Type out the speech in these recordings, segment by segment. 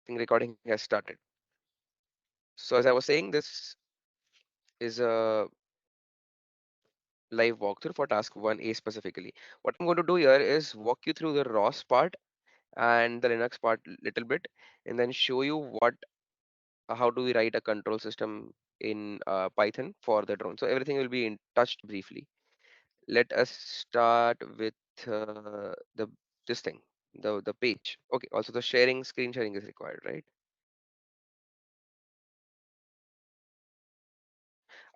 think recording has started. So as I was saying, this is a live walkthrough for task 1A specifically. What I'm going to do here is walk you through the ROS part and the Linux part little bit, and then show you how do we write a control system in Python for the drone. So everything will be in touched briefly. Let us start with the this thing, the page. Okay. Also, the screen sharing is required, right?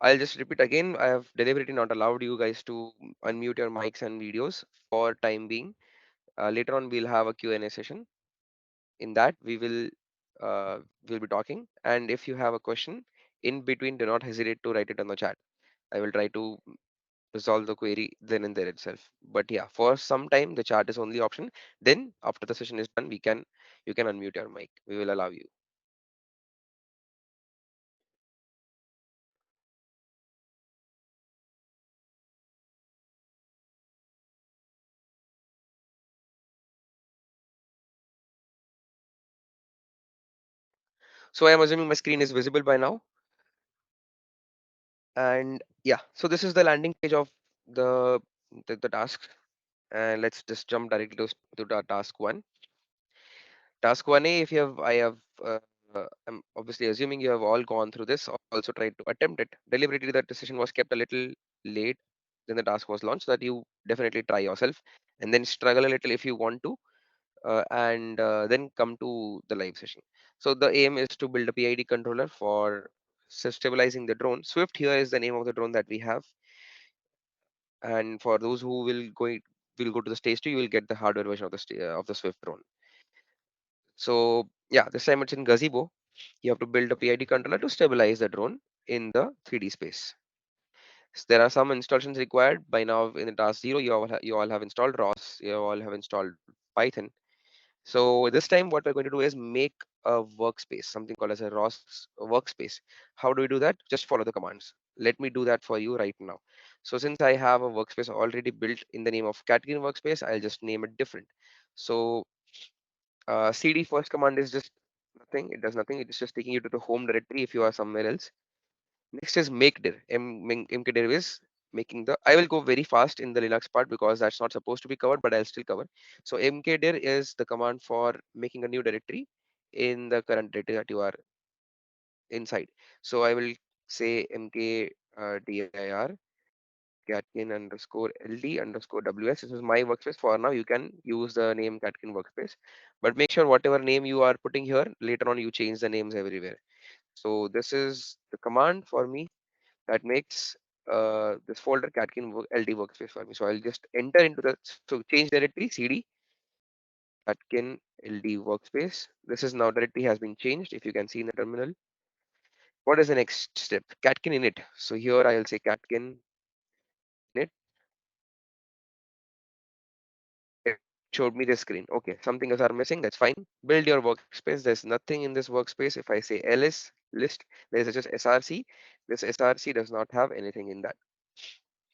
I'll just repeat again. I have deliberately not allowed you guys to unmute your mics and videos for time being. Later on, we'll have a Q&A session. In that, we'll be talking. And if you have a question in between, do not hesitate to write it on the chat. I will try to resolve the query then and there itself. But yeah, for some time, the chat is only option. Then after the session is done, you can unmute your mic. We will allow you. So I am assuming my screen is visible by now. And yeah, so this is the landing page of the the task. And let's just jump directly to the task one. Task 1A, if you have, I'm obviously assuming you have all gone through this, also tried to attempt it. Deliberately, that decision was kept a little late then the task was launched, so that you definitely try yourself and then struggle a little if you want to, and then come to the live session. So the aim is to build a PID controller for stabilizing the drone. Swift here is the name of the drone that we have, and for those who will go to the stage 2, you will get the hardware version of of the Swift drone. So yeah, this time it's in Gazebo. You have to build a PID controller to stabilize the drone in the 3D space. There are some installations required by now in the task 0. You all have installed ROS. You all have installed Python. So this time what we're going to do is make a workspace, something called as a ROS workspace. How do we do that? Just follow the commands. Let me do that for you right now. So since I have a workspace already built in the name of Catkin workspace, I'll just name it different. So cd first command is just nothing. It does nothing. It's just taking you to the home directory if you are somewhere else. Next is makedir. Mkdir is making the. I will go very fast in the Linux part because that's not supposed to be covered, but I'll still cover. So mkdir is the command for making a new directory in the current directory that you are inside. So I will say mkdir catkin underscore ld underscore ws. This is my workspace for now. You can use the name catkin workspace, but make sure whatever name you are putting here, later on you change the names everywhere. So this is the command for me that makes this folder ld workspace for me. So I'll just enter into the, so change directory cd catkin ld workspace. This is now directory has been changed. If you can see in the terminal, what is the next step? Catkin init. So here I'll say catkin init. It showed me this screen. Okay, something else are missing. That's fine. Build your workspace. There's nothing in this workspace. If I say ls list, there is just src. This src does not have anything in that,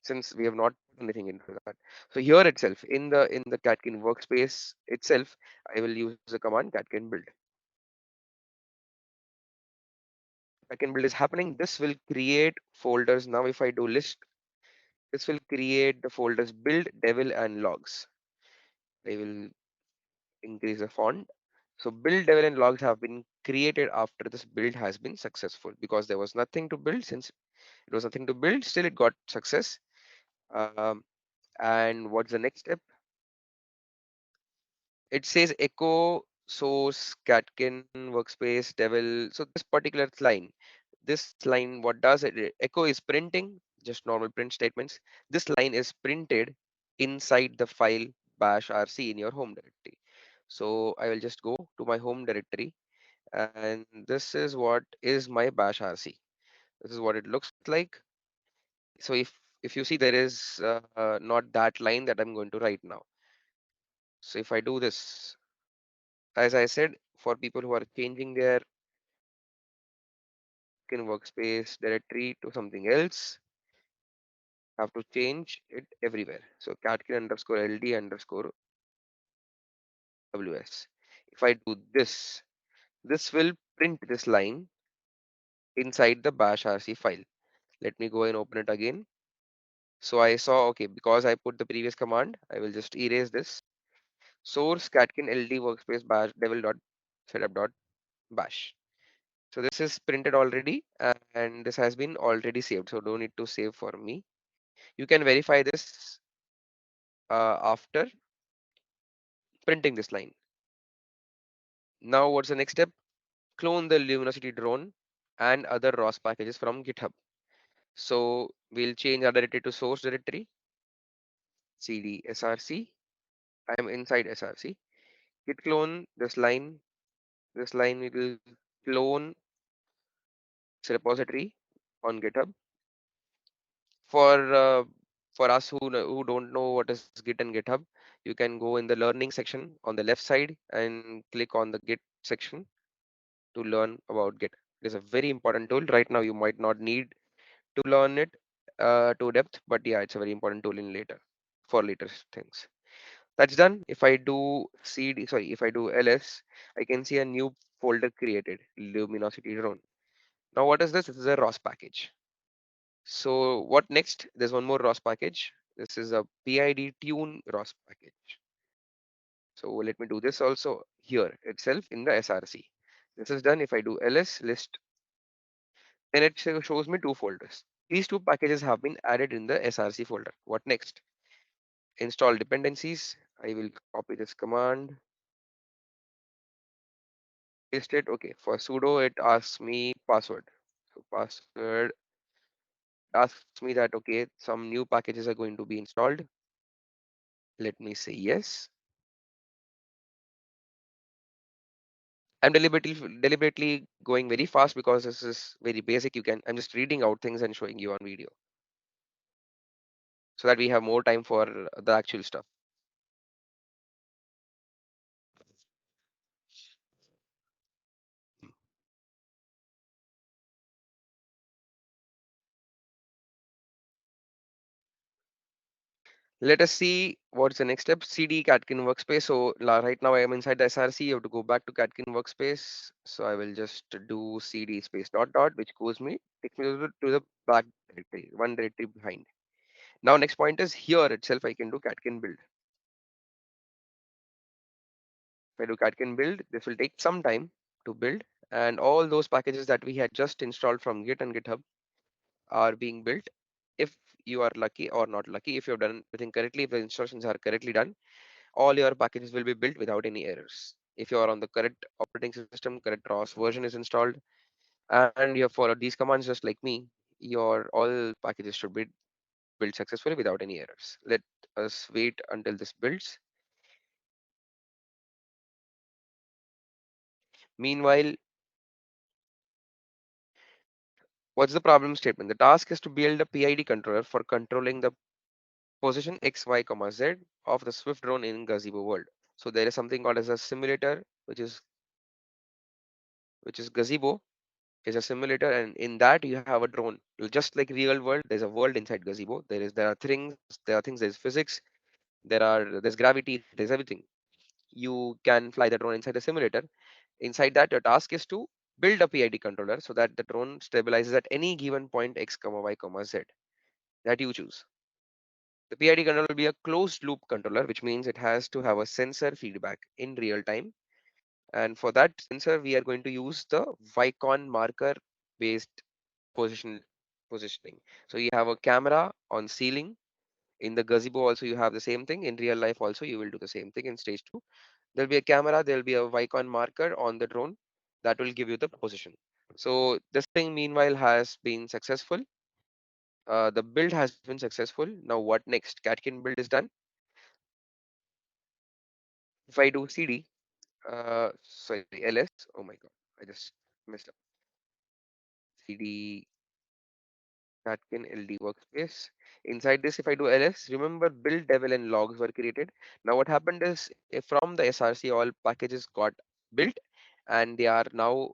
since we have not put anything into that. So here itself, in the catkin workspace itself, I will use the command catkin build. Catkin build is happening. This will create folders. Now if I do list, this will create the folders build, devil, and logs. I will increase the font. So build, devil, and logs have been created after this build has been successful, because there was nothing to build. Since it was nothing to build, still it got success. Um, and what's the next step? It says echo source catkin workspace devil. So this line, what does it? Echo is printing, just normal print statements. This line is printed inside the file bash rc in your home directory. So I will just go to my home directory, and this is what is my bash rc. This is what it looks like. So if you see, there is not that line that I'm going to write now. So if I do this, as I said, for people who are changing their workspace directory to something else, have to change it everywhere. So catkin underscore ld underscore ws. If I do this, This will print this line inside the bash rc file. Let me go and open it again. So I saw, okay, because I put the previous command, I will just erase this. Source catkin ld workspace bash devil dot setup dot bash. So this is printed already and this has been already saved. So don't need to save for me. You can verify this after printing this line. Now what's the next step? Clone the Luminosity drone and other ROS packages from GitHub. So we'll change our directory to source directory, cd src. I am inside src. Git clone this line. This line will clone this repository on GitHub. For for us who don't know what is Git and GitHub, you can go in the learning section on the left side and click on the Git section to learn about Git. It is a very important tool. Right now, you might not need to learn it to depth, but yeah, it's a very important tool in later for later things. That's done. If I do cd, sorry, if I do ls, I can see a new folder created, Luminosity drone. Now, what is this? This is a ROS package. So what next? There's one more ROS package. This is a PID tune ROS package. So let me do this also here itself in the SRC. This is done. If I do ls list, then it shows me two folders. These two packages have been added in the SRC folder. What next? Install dependencies. I will copy this command, paste it. Okay, for sudo, it asks me password. So password asks me that, okay, some new packages are going to be installed. Let me say yes. I'm deliberately going very fast because this is very basic. I'm just reading out things and showing you on video so that we have more time for the actual stuff. Let us see what's the next step. CD Catkin workspace. So right now I am inside the SRC. You have to go back to Catkin workspace. So I will just do CD space dot dot, which takes me to the back directory, one directory behind. Now next point is here itself I can do Catkin build. If I do catkin build, this will take some time to build, and all those packages that we had just installed from Git and GitHub are being built. If you are lucky or not lucky, if you've done everything correctly, if the instructions are correctly done, all your packages will be built without any errors. If you are on the correct operating system, correct ROS version is installed, and you have followed these commands just like me, your all packages should be built successfully without any errors. Let us wait until this builds. Meanwhile, what's the problem statement? The task is to build a PID controller for controlling the position X, Y, comma, Z of the Swift drone in Gazebo world. So there is something called as a simulator, which is Gazebo is a simulator, and in that you have a drone. Just like real world, there's a world inside Gazebo. There are things, there's physics, there's gravity, there's everything. You can fly the drone inside the simulator. Inside that, your task is to build a PID controller so that the drone stabilizes at any given point X, comma, Y, comma, Z that you choose. The PID controller will be a closed loop controller, which means it has to have a sensor feedback in real time. And for that sensor, we are going to use the Vicon marker based position positioning. So you have a camera on ceiling. In the gazebo also you have the same thing. In real life also you will do the same thing in stage 2. There'll be a camera, there'll be a Vicon marker on the drone that will give you the position. So this thing meanwhile has been successful. The build has been successful. Now what next? Catkin build is done. If I do cd, sorry, ls, oh my god, I just messed up. Cd catkin ld workspace. Inside this, if I do ls, remember build devil and logs were created. Now what happened is if from the src all packages got built and they are now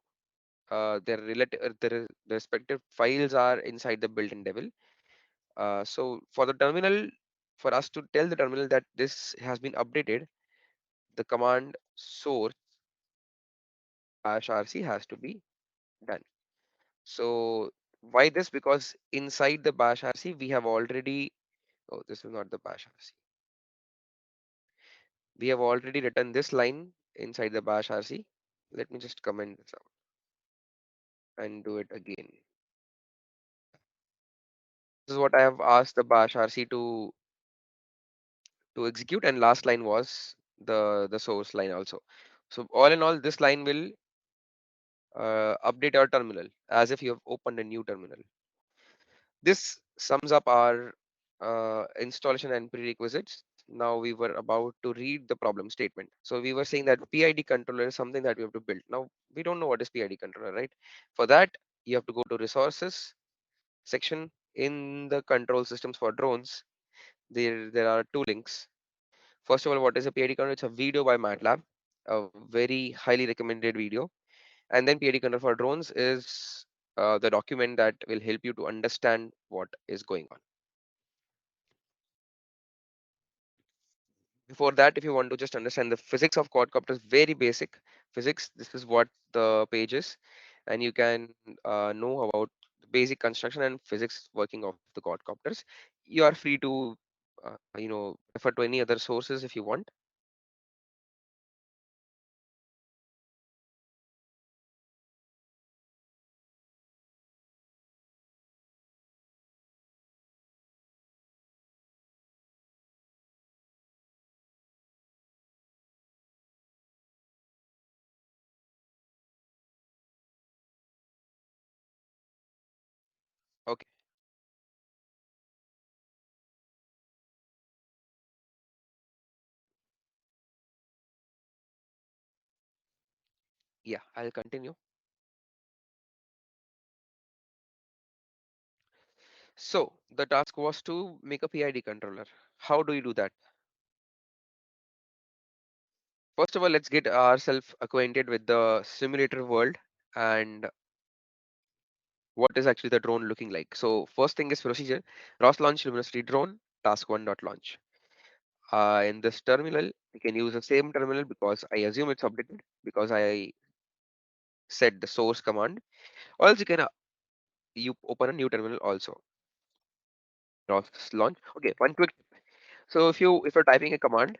the respective files are inside the built-in devil. So for the terminal, for us to tell the terminal that this has been updated, the command source bash RC has to be done. So why this? Because inside the bash RC we have already, oh, this is not the bash RC. We have already written this line inside the bash RC. Let me just comment this out and do it again. This is what I have asked the bash RC to execute, and last line was the source line also. So all in all, this line will update our terminal as if you have opened a new terminal. This sums up our installation and prerequisites. Now we were about to read the problem statement. So we were saying that PID controller is something that we have to build. Now we don't know what is PID controller, right? For that, you have to go to resources section in the control systems for drones. There are two links. First of all, what is a PID controller? It's a video by MATLAB, a very highly recommended video. And then PID controller for drones is the document that will help you to understand what is going on. Before that, if you want to just understand the physics of quadcopters, very basic physics, this is what the page is, and you can know about the basic construction and physics working of the quadcopters. You are free to refer to any other sources if you want. Okay, yeah, I'll continue. So the task was to make a PID controller. How do you do that? First of all, let's get ourselves acquainted with the simulator world and what is actually the drone looking like. So first thing is procedure. ROS launch luminosity drone task one dot launch. In this terminal, we can use the same terminal because I assume it's updated because I set the source command. Or else you can you open a new terminal also. ROS launch. Okay, one quick. So if you're typing a command,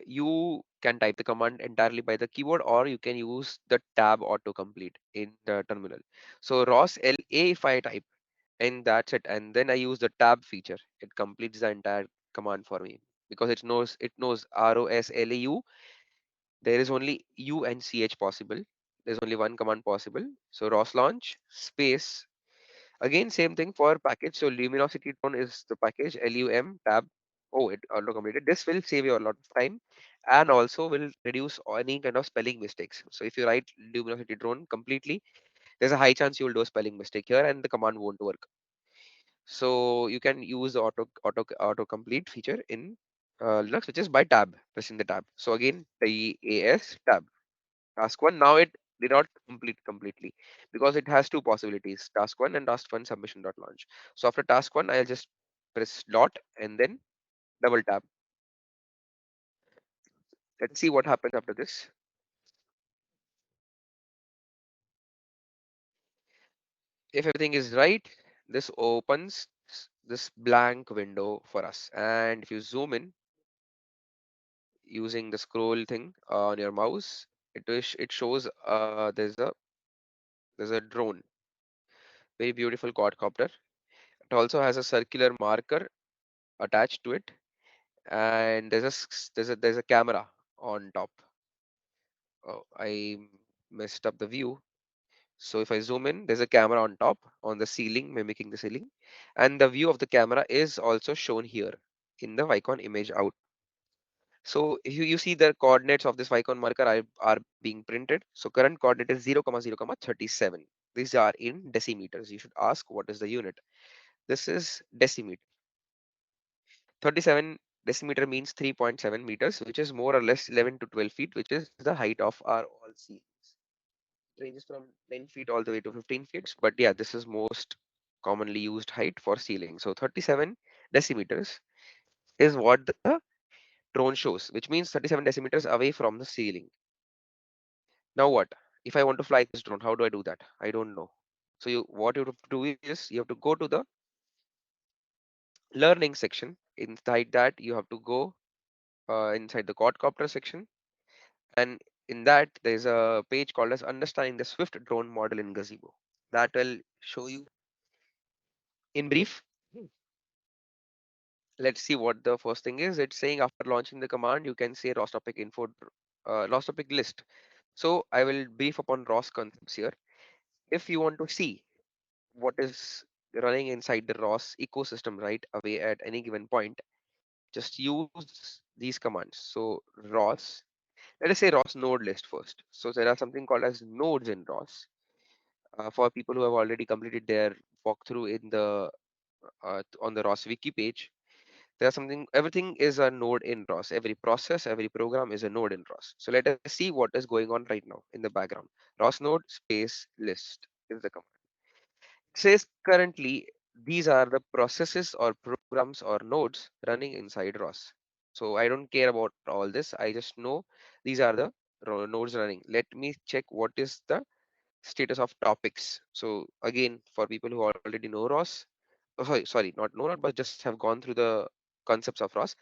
you can type the command entirely by the keyboard, or you can use the tab autocomplete in the terminal. So ROS LA if I type, and that's it, and then I use the tab feature, it completes the entire command for me because it knows ROSLAU. There is only U and CH possible. There's only one command possible. So ROS launch space. Again, same thing for package. So luminosity tone is the package, LUM tab. Oh, it auto completed. This will save you a lot of time and also will reduce any kind of spelling mistakes. So if you write luminosity drone completely, there's a high chance you will do a spelling mistake here and the command won't work. So you can use the auto complete feature in Linux, which is by tab, pressing the tab. So again, the AS tab. Task one. Now it did not complete completely because it has two possibilities: task one and task one submission dot launch. So after task one, I'll just press dot and then double tap. Let's see what happens after this. If everything is right, this opens this blank window for us. And if you zoom in using the scroll thing on your mouse, it shows there's a drone, very beautiful quadcopter. It also has a circular marker attached to it, and there's a camera on top. Oh, I messed up the view. So if I zoom in, there's a camera on top on the ceiling, mimicking the ceiling, and the view of the camera is also shown here in the Vicon image out. So if you see the coordinates of this Vicon marker are being printed. So current coordinate is 0, 0, 37. These are in decimeters. You should ask what is the unit. This is decimeter. 37 decimeter means 3.7 meters, which is more or less 11 to 12 feet, which is the height of our all ceilings. It ranges from 10 feet all the way to 15 feet. But yeah, this is most commonly used height for ceiling. So 37 decimeters is what the drone shows, which means 37 decimeters away from the ceiling. Now what? If I want to fly this drone, how do I do that? I don't know. So what you have to do is you have to go to the learning section. Inside that, you have to go inside the quadcopter section, and in that there's a page called as understanding the Swift drone model in Gazebo. That will show you in brief. Let's see what the first thing is. It's saying after launching the command, you can say ROS topic info, ROS topic list. So I will brief upon ROS concepts here. If you want to see what is running inside the ROS ecosystem right away at any given point, just use these commands. So ROS, let us say ROS node list first. So there are something called as nodes in ROS. For people who have already completed their walkthrough in the on the ROS wiki page, there's something, everything is a node in ROS. Every process, every program is a node in ROS. So let us see what is going on right now in the background. ROS node space list is the command. It says currently these are the processes or programs or nodes running inside ROS. So I don't care about all this. I just know these are the nodes running. Let me check what is the status of topics. So again, for people who already know ROS, oh, sorry, not know, but just have gone through the concepts of ROS.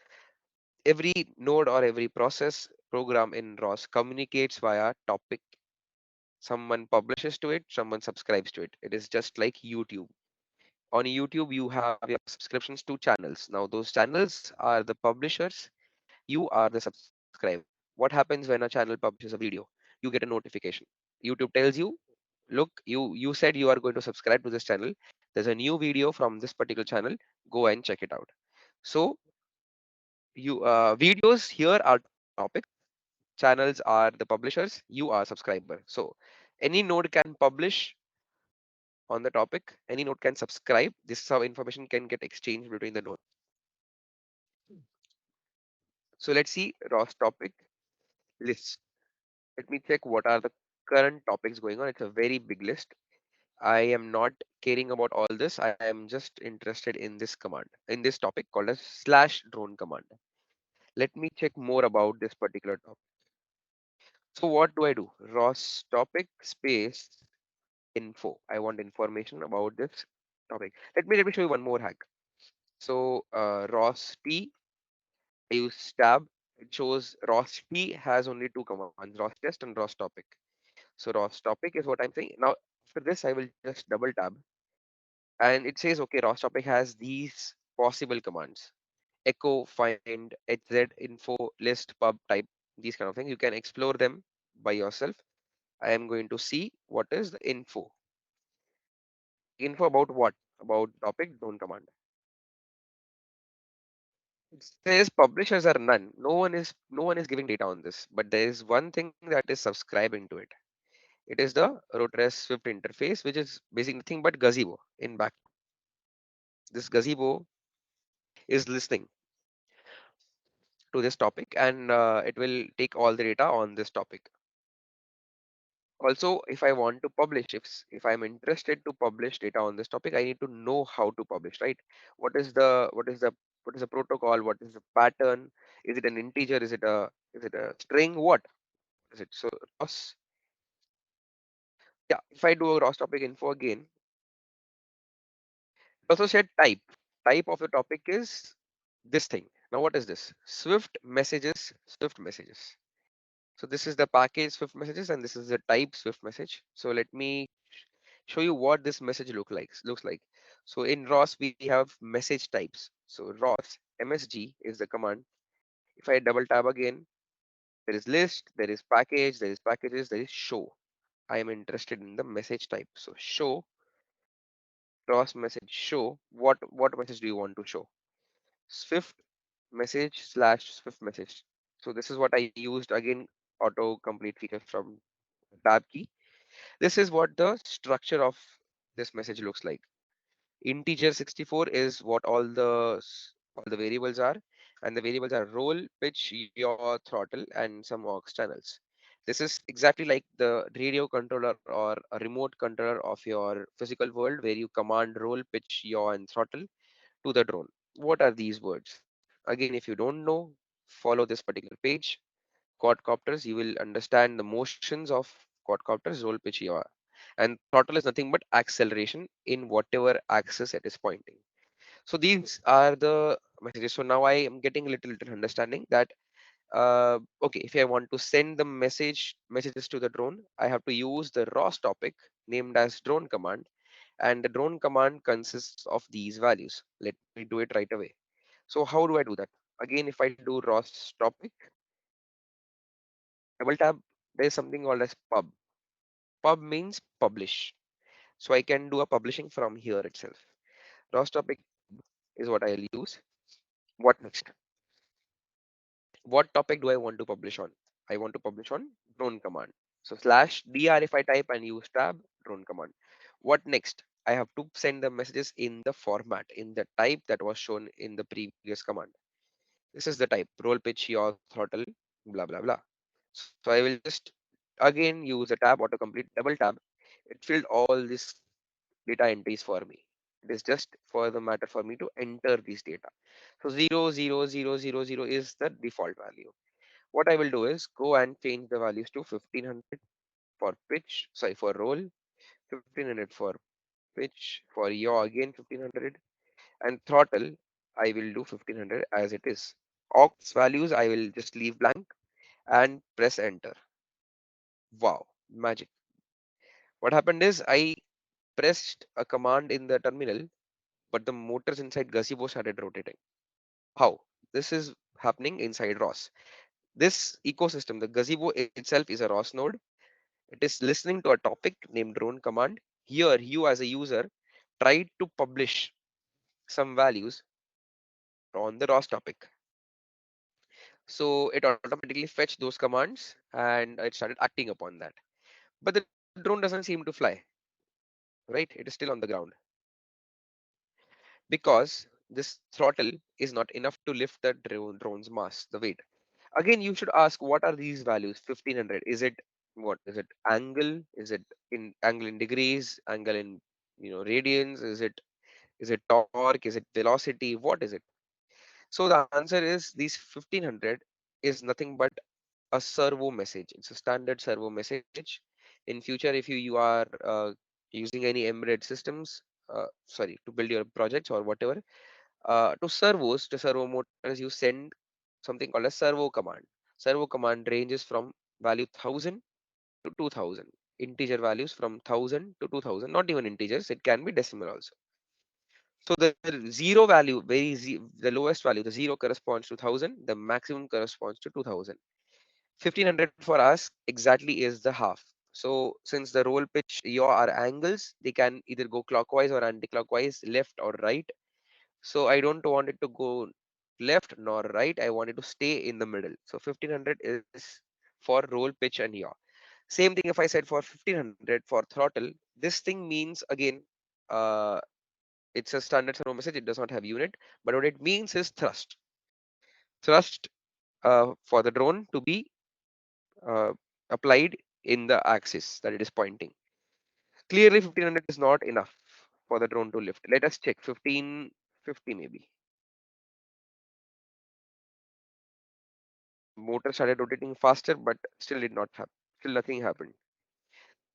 Every node or every process program in ROS communicates via topic. Someone publishes to it, someone subscribes to it. It is just like YouTube. On YouTube, you have your subscriptions to channels. Now, those channels are the publishers, you are the subscriber. What happens when a channel publishes a video? You get a notification. YouTube tells you, look, you said you are going to subscribe to this channel. There's a new video from this particular channel. Go and check it out. So you videos here are topics, channels are the publishers, you are subscriber. So any node can publish on the topic, any node can subscribe. This is how information can get exchanged between the nodes. So let's see ROS topic list. Let me check what are the current topics going on. It's a very big list. I am not caring about all this. I am just interested in this command, in this topic called as slash drone command. Let me check more about this particular topic. So what do I do? ROS topic space info. I want information about this topic. Let me show you one more hack. So ROS T, I use tab. It shows ROS T has only two commands, ROS test and ROS topic. So ROS topic is what I'm saying. Now after this, I will just double tab, and it says okay, ROS topic has these possible commands: echo, find, hz, info, list, pub, type, these kind of things. You can explore them by yourself. I am going to see what is the info. Info about what? About topic, don't command. It says publishers are none. No one is giving data on this, but there is one thing that is subscribing to it. It is the Rotrest Swift interface, which is basically nothing but Gazebo in back. This Gazebo is listening to this topic, and it will take all the data on this topic. Also, if I want to publish, if I'm interested to publish data on this topic, I need to know how to publish, right? What is the protocol? What is the pattern? Is it an integer? Is it a string? What is it? So ROS, yeah. If I do a ROS topic info again, it also said type. Type of the topic is this thing. Now what is this? Swift messages. Swift messages. So this is the package Swift messages, and this is the type Swift message. So let me show you what this message looks like. So in ROS we have message types. So ROS msg is the command. If I double tab again, there is list, there is package, there is packages, there is show. I am interested in the message type. So show ROS message show. What message do you want to show? Swift message slash Swift message. So this is what I used again, auto complete feature from tab key. This is what the structure of this message looks like. Integer 64 is what all the variables are, and the variables are roll, pitch, yaw, throttle, and some aux channels. This is exactly like the radio controller or a remote controller of your physical world, where you command roll, pitch, yaw, and throttle to the drone. What are these words? Again, if you don't know, follow this particular page, quadcopters. You will understand the motions of quadcopters, roll, pitch, yaw. And throttle is nothing but acceleration in whatever axis it is pointing. So these are the messages. So now I am getting a little understanding that okay, if I want to send the messages to the drone, I have to use the ROS topic named as drone command, and the drone command consists of these values. Let me do it right away. So how do I do that? Again, if I do ROS topic, double tab, there is something called as pub. Pub means publish. So I can do a publishing from here itself. ROS topic is what I'll use. What next? What topic do I want to publish on? I want to publish on drone command. So slash dr if I type and use tab, drone command. What next? I have to send the messages in the format, in the type that was shown in the previous command. This is the type, roll, pitch, yaw, throttle, blah, blah, blah. So I will just again use a tab, autocomplete, double tab. It filled all these data entries for me. It is just for the matter for me to enter these data. So 00000 is the default value. What I will do is go and change the values to 1500 for pitch, sorry, for roll, 1500 for pitch, for yaw again 1500, and throttle I will do 1500 as it is. Aux values I will just leave blank and press enter. Wow, magic. What happened is I pressed a command in the terminal, but the motors inside gazebo started rotating. How? This is happening inside ROS. This ecosystem, the gazebo itself is a ROS node. It is listening to a topic named drone command. Here, you as a user tried to publish some values on the ROS topic. So it automatically fetched those commands and it started acting upon that. But the drone doesn't seem to fly, right? It is still on the ground because this throttle is not enough to lift the drone's mass, the weight. Again, you should ask what are these values? 1500. Is it what? Is it angle? Is it in angle in degrees? Angle in radians? Is it torque? Is it velocity? What is it? So the answer is these 1500 is nothing but a servo message. It's a standard servo message. In future, if you are using any embedded systems, sorry, to build your projects or whatever, to servos, to servo motors, you send something called a servo command. Servo command ranges from value 1000 to 2000. Integer values from 1000 to 2000, not even integers, it can be decimal also. So the zero value, the lowest value, the zero corresponds to 1000, the maximum corresponds to 2000. 1500 for us exactly is the half. So since the roll, pitch, yaw are angles, they can either go clockwise or anti-clockwise, left or right. So I don't want it to go left nor right. I want it to stay in the middle. So 1500 is for roll, pitch, and yaw. Same thing if I said for 1500 for throttle. This thing means again, uh, it's a standard servo message. It does not have unit, but what it means is thrust. Thrust for the drone to be uh, applied in the axis that it is pointing. Clearly, 1500 is not enough for the drone to lift. Let us check 1550 maybe. Motor started rotating faster, but still did not happen. Still nothing happened.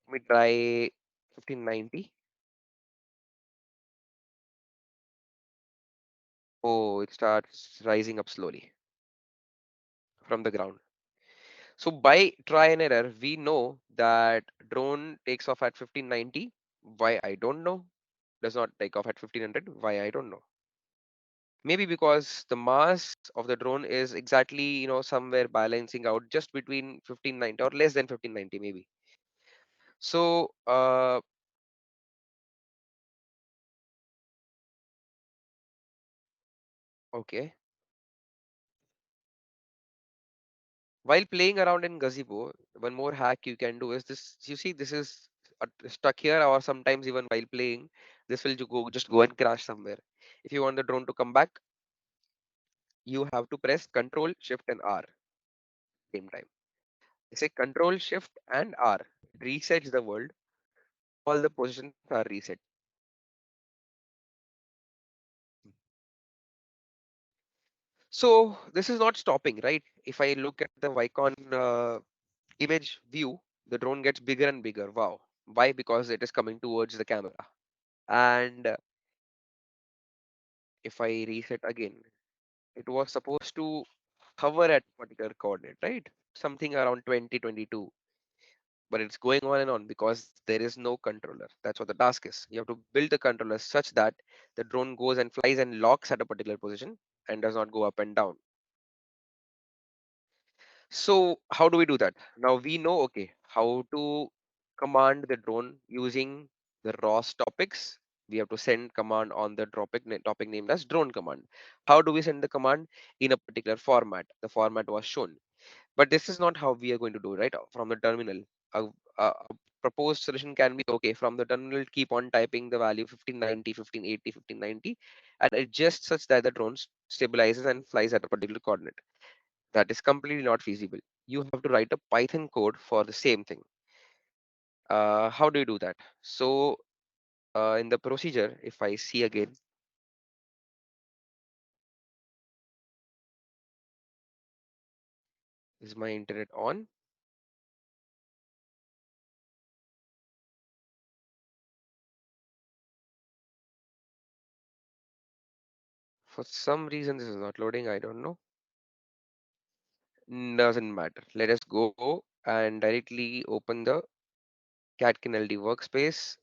Let me try 1590. Oh, it starts rising up slowly from the ground. So by try and error, we know that drone takes off at 1590. Why I don't know. Does not take off at 1500. Why I don't know. Maybe because the mass of the drone is exactly somewhere balancing out just between 1590 or less than 1590 maybe. So okay. While playing around in gazebo, one more hack you can do is this. You see, this is stuck here, or sometimes even while playing, this will just go and crash somewhere. If you want the drone to come back, you have to press Control, Shift, and R same time. I say Control, Shift, and R. It resets the world. All the positions are reset. So this is not stopping, right? If I look at the Vicon image view, the drone gets bigger and bigger. Wow. Why? Because it is coming towards the camera. And if I reset again, it was supposed to hover at particular coordinate, right? Something around 2022. But it's going on and on because there is no controller. That's what the task is. You have to build the controller such that the drone goes and flies and locks at a particular position and does not go up and down. So how do we do that? Now we know, okay, how to command the drone using the ROS topics. We have to send command on the topic named as drone command. How do we send the command? In a particular format. The format was shown. But this is not how we are going to do, right? From the terminal. A proposed solution can be, okay, from the terminal, keep on typing the value 1590, 1580, 1590, and adjust such that the drone stabilizes and flies at a particular coordinate. That is completely not feasible. You have to write a Python code for the same thing. How do you do that? So in the procedure, if I see again, is my internet on? For some reason, this is not loading. I don't know. Doesn't matter. Let us go and directly open the catkin LD workspace.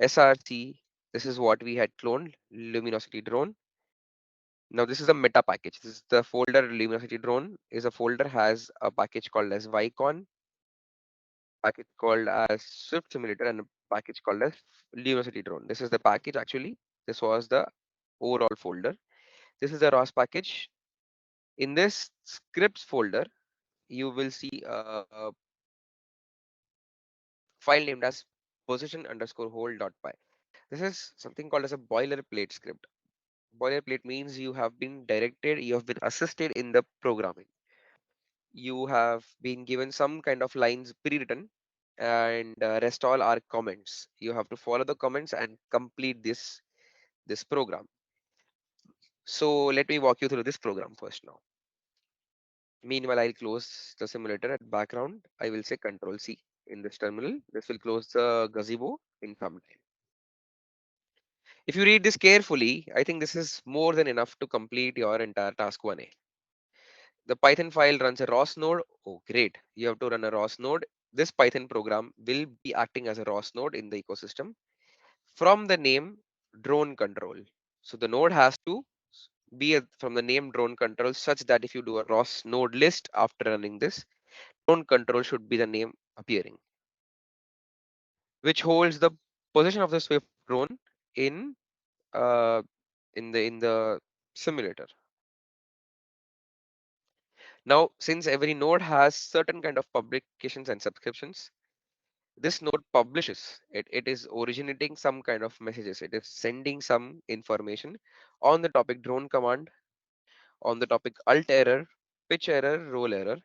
SRC, this is what we had cloned, Luminosity drone. Now this is a meta package. This is the folder. Luminosity drone is a folder, has a package called as Vicon, package called as Swift Simulator, and a package called as Luminosity drone. This is the package actually. This was the overall folder. This is the ROS package. In this scripts folder, you will see a file named as position underscore hold dot py. This is something called as a boilerplate script. Boilerplate means you have been directed, you have been assisted in the programming. You have been given some kind of lines pre-written, and rest all are comments. You have to follow the comments and complete this program. So let me walk you through this program first now. Meanwhile, I'll close the simulator at background. I will say Control C in this terminal. This will close the gazebo in some time. If you read this carefully, I think this is more than enough to complete your entire task 1A. The Python file runs a ROS node. Oh, great. You have to run a ROS node. This Python program will be acting as a ROS node in the ecosystem from the name drone control. So the node has to be from the name drone control, such that if you do a ROS node list after running this, drone control should be the name appearing, which holds the position of the Swift drone in uh, in the simulator. Now, since every node has certain kind of publications and subscriptions, this node publishes. It is originating some kind of messages. It is sending some information on the topic drone command, on the topic alt error, pitch error, roll error.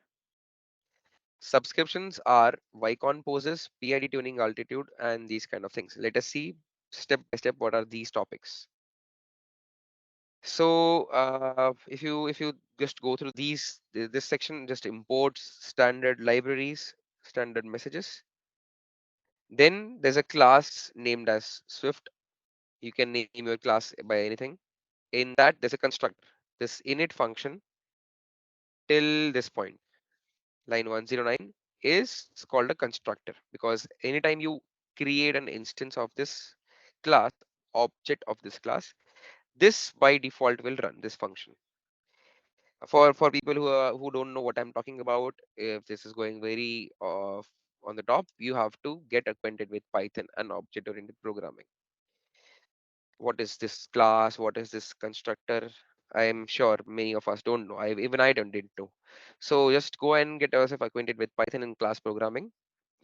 Subscriptions are Vicon poses, PID tuning altitude, and these kind of things. Let us see step by step what are these topics. So if you just go through this section just imports standard libraries, standard messages. Then there's a class named as Swift. You can name your class by anything. In that there's a constructor. This init function till this point, line 109, is called a constructor because anytime you create an instance of this class, object of this class, this by default will run this function. For people who don't know what I'm talking about, if this is going very on the top, you have to get acquainted with Python and object oriented programming. What is this class? What is this constructor? I am sure many of us don't know. Even I don't didn't know. So just go and get yourself acquainted with Python and class programming.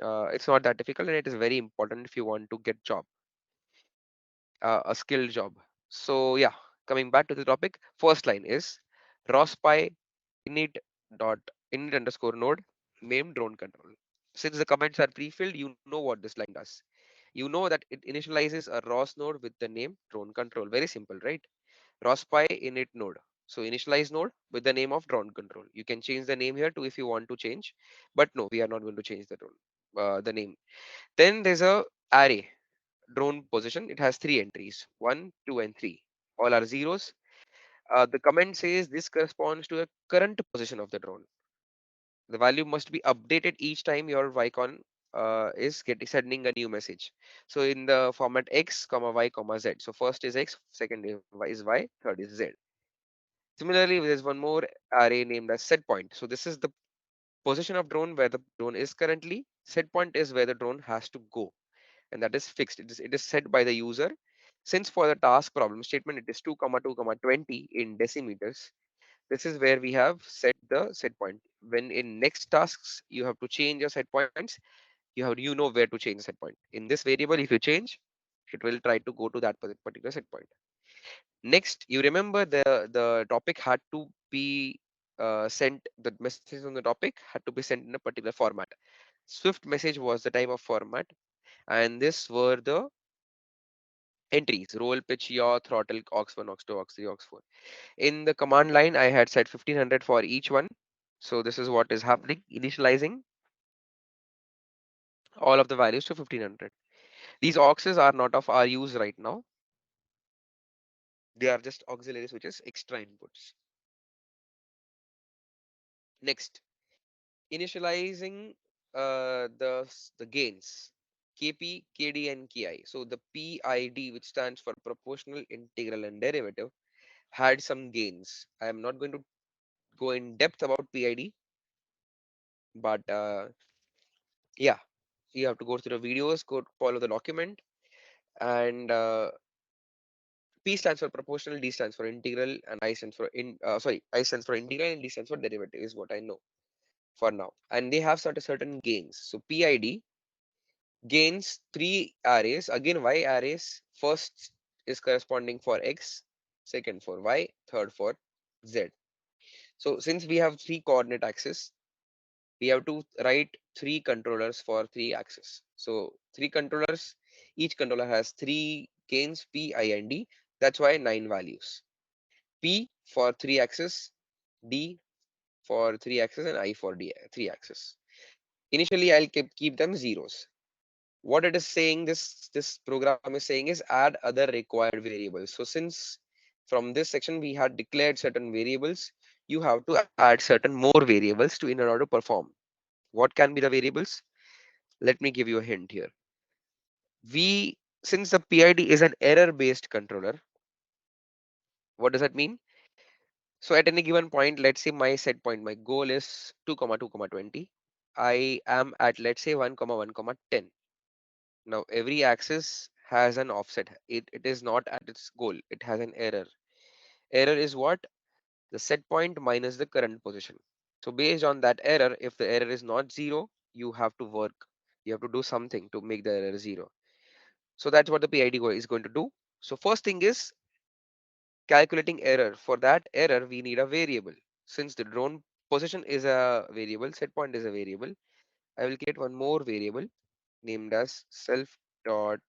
It's not that difficult, and it is very important if you want to get job, a skilled job. So yeah, coming back to the topic, first line is rospy init dot init underscore node name drone control. Since the comments are pre-filled, you know what this line does. You know that it initializes a ROS node with the name drone control. Very simple, right? ROSPy init node. So initialize node with the name of drone control. You can change the name here too if you want to change, but no, we are not going to change the drone. the name. Then there's a array drone position. It has three entries, 1, 2, and 3. All are zeros. The comment says this corresponds to the current position of the drone. The value must be updated each time your Vicon is getting sending a new message. So in the format x, comma y, comma z. So first is x, second is y, third is z. Similarly, there's one more array named as set point. So this is the position of drone where the drone is currently. Set point is where the drone has to go, and that is fixed. It is set by the user. Since for the task problem statement it is 2 comma 2 comma 20 in decimeters, this is where we have set the set point. When in next tasks you have to change your set points, you know where to change the set point. In this variable, if you change, it will try to go to that particular set point. Next, you remember the topic had to be sent. The messages on the topic had to be sent in a particular format. Swift message was the type of format, and this were the entries: roll, pitch, yaw, throttle, aux1, aux2, aux3, aux4. In the command line, I had set 1500 for each one. So this is what is happening, initializing all of the values to 1500. These auxes are not of our use right now. They are just auxiliary switches, extra inputs. Next, initializing the gains, Kp, Kd, and Ki. So the PID, which stands for proportional, integral, and derivative, had some gains. I am not going to go in depth about PID, but yeah, you have to go through the videos, go follow the document, and P stands for proportional, D stands for integral, and I stands for I stands for integral, and D stands for derivative is what I know for now. And they have certain gains. So PID gains three arrays. Again, Y arrays. First is corresponding for X, second for Y, third for Z. So since we have three coordinate axes, we have to write three controllers for three axes. So three controllers, each controller has three gains P, I, and D. That's why 9 values. P for three axes, D for three axes, and I for three axes. Initially, I'll keep them zeros. What it is saying, this program is saying, is add other required variables. So since from this section we had declared certain variables, you have to add certain more variables to in order to perform. What can be the variables? Let me give you a hint here. We Since the PID is an error-based controller, what does that mean? So at any given point, let's say my set point, my goal is 2 comma 2 comma 20. I am at, let's say, 1 comma 1 comma 10. Now every axis has an offset. It is not at its goal. It has an error. Error is what? The set point minus the current position. So based on that error, if the error is not zero, you have to work. You have to do something to make the error zero. So that's what the PID is going to do. So first thing is calculating error. For that error, we need a variable. Since the drone position is a variable, set point is a variable, I will create one more variable named as self dot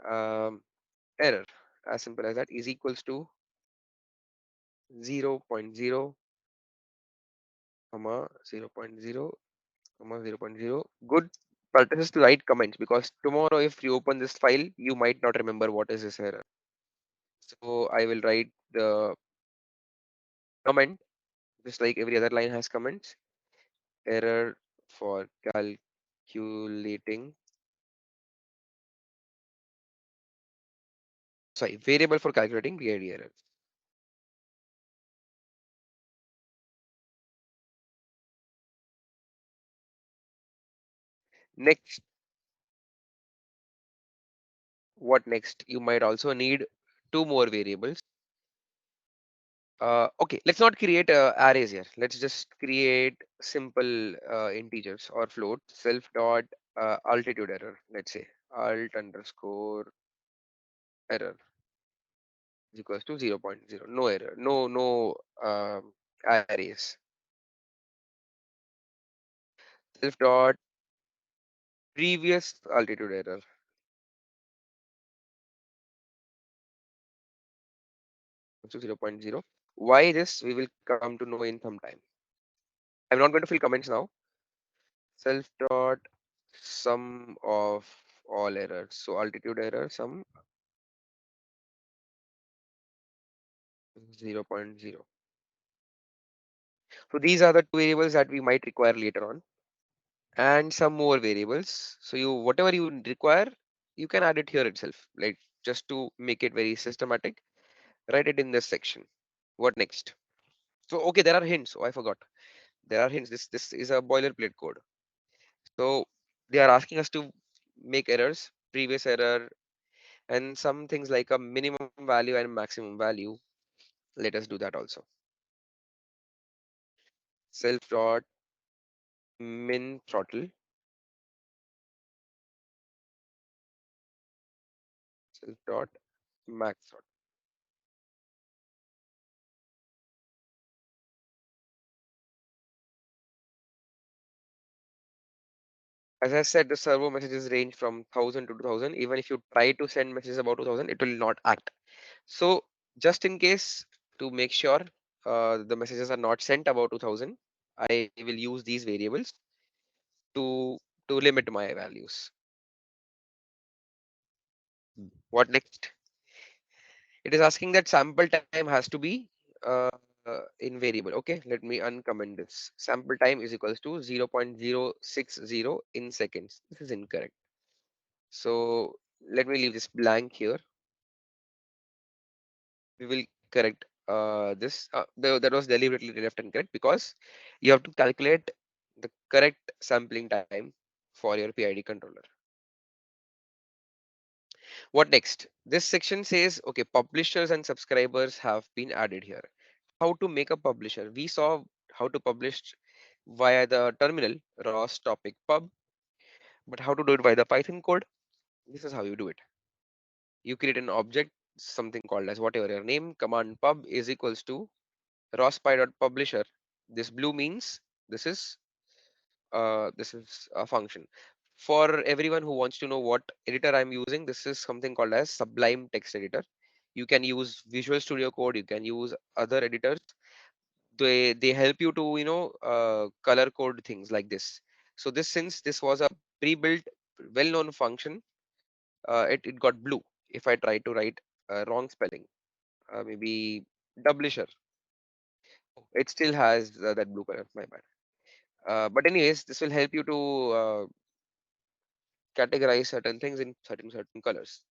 error. As simple as that, is equals to 0.0 comma 0.0 comma 0.0. Good practice to write comments, because tomorrow if you open this file, you might not remember what is this error. So I will write the comment just like every other line has comments. Error for calculating, sorry, variable for calculating PID error. Next, what next? You might also need two more variables. Okay, let's not create arrays here. Let's just create simple integers or float. Self dot altitude error. Let's say alt underscore error is equals to 0.0. No error. No arrays. Self dot previous altitude error. So 0.0. Why this? We will come to know in some time. I'm not going to fill comments now. Self dot sum of all errors. So altitude error sum 0.0. So these are the two variables that we might require later on, and some more variables. So you whatever you require, you can add it here itself. Like just to make it very systematic, write it in this section. What next? So okay, there are hints. Oh, I forgot. There are hints. This is a boilerplate code. So they are asking us to make errors, previous error, and some things like a minimum value and maximum value. Let us do that also. Self dot min throttle, self dot max throttle. As I said, the servo messages range from 1000 to 2000. Even if you try to send messages about 2000, it will not act. So just in case, to make sure the messages are not sent about 2000, I will use these variables to limit my values. What next? It is asking that sample time has to be uh, in variable. Okay, let me uncomment this. Sample time is equals to 0.060 in seconds. This is incorrect. So let me leave this blank here. We will correct this. That was deliberately left incorrect because you have to calculate the correct sampling time for your PID controller. What next? This section says, okay, publishers and subscribers have been added here. How to make a publisher? We saw how to publish via the terminal ROS topic pub, but how to do it via the Python code? This is how you do it. You create an object, something called as whatever your name, command pub is equals to rospy.publisher. This blue means this is a function. For everyone who wants to know what editor I'm using, this is something called as Sublime Text Editor. You can use Visual Studio Code, you can use other editors. They help you to color code things like this. So this, since this was a pre-built well-known function, it got blue if I try to write wrong spelling, maybe publisher. It still has that blue color, my bad. But anyways, this will help you to categorize certain things in certain colors.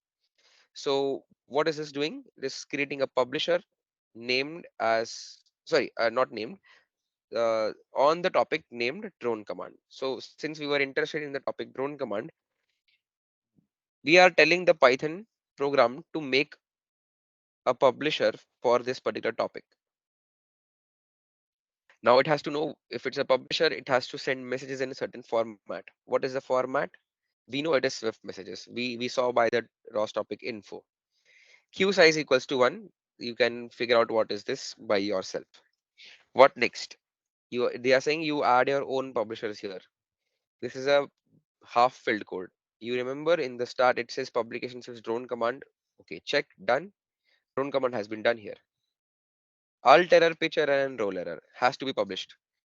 So what is this doing? This is creating a publisher named as, sorry, not named, on the topic named drone command. So since we were interested in the topic drone command, we are telling the Python program to make a publisher for this particular topic. Now it has to know if it's a publisher, it has to send messages in a certain format. What is the format? We know it is Swift messages. We saw by the ROS topic info. Queue size equals to 1. You can figure out what is this by yourself. What next? They are saying you add your own publishers here. This is a half filled code. You remember in the start it says publication says drone command. Okay, check, done. Drone command has been done here. Alt error, pitch error, and roll error has to be published.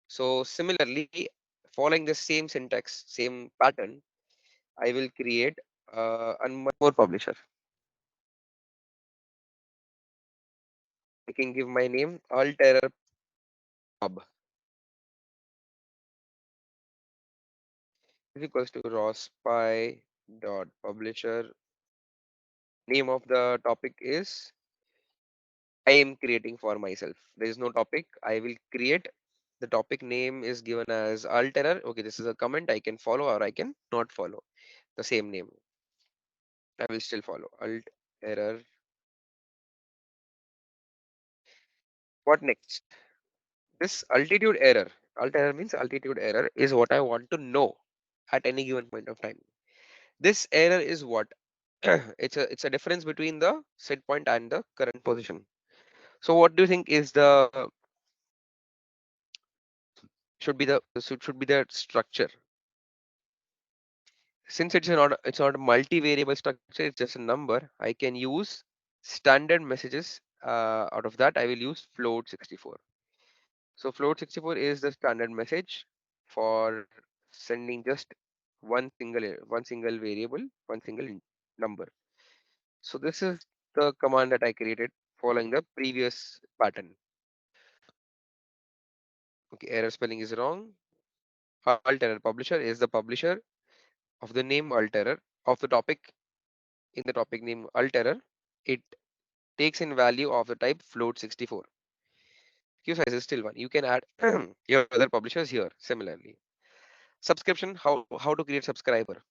So similarly, following the same syntax, same pattern, I will create one more publisher. I can give my name alt error pub is equals to rospy dot publisher. Name of the topic is I am creating for myself. There is no topic. I will create. The topic name is given as alt error. Okay, this is a comment I can follow or I can not follow. The same name. I will still follow. Alt error. What next? This altitude error. Alt error means altitude error is what I want to know at any given point of time. This error is what? It's a difference between the set point and the current position. So what do you think is the should be the structure? Since it's not a multivariable structure, it's just a number. I can use standard messages. Out of that, I will use float 64. So float 64 is the standard message for sending just one single variable, one single number. So this is the command that I created following the previous pattern. Okay, error spelling is wrong. Alterer publisher is the publisher of the name alterer of the topic in the topic name alterer. It takes in value of the type float 64. Queue size is still one. You can add your other publishers here similarly. Subscription, how to create subscriber.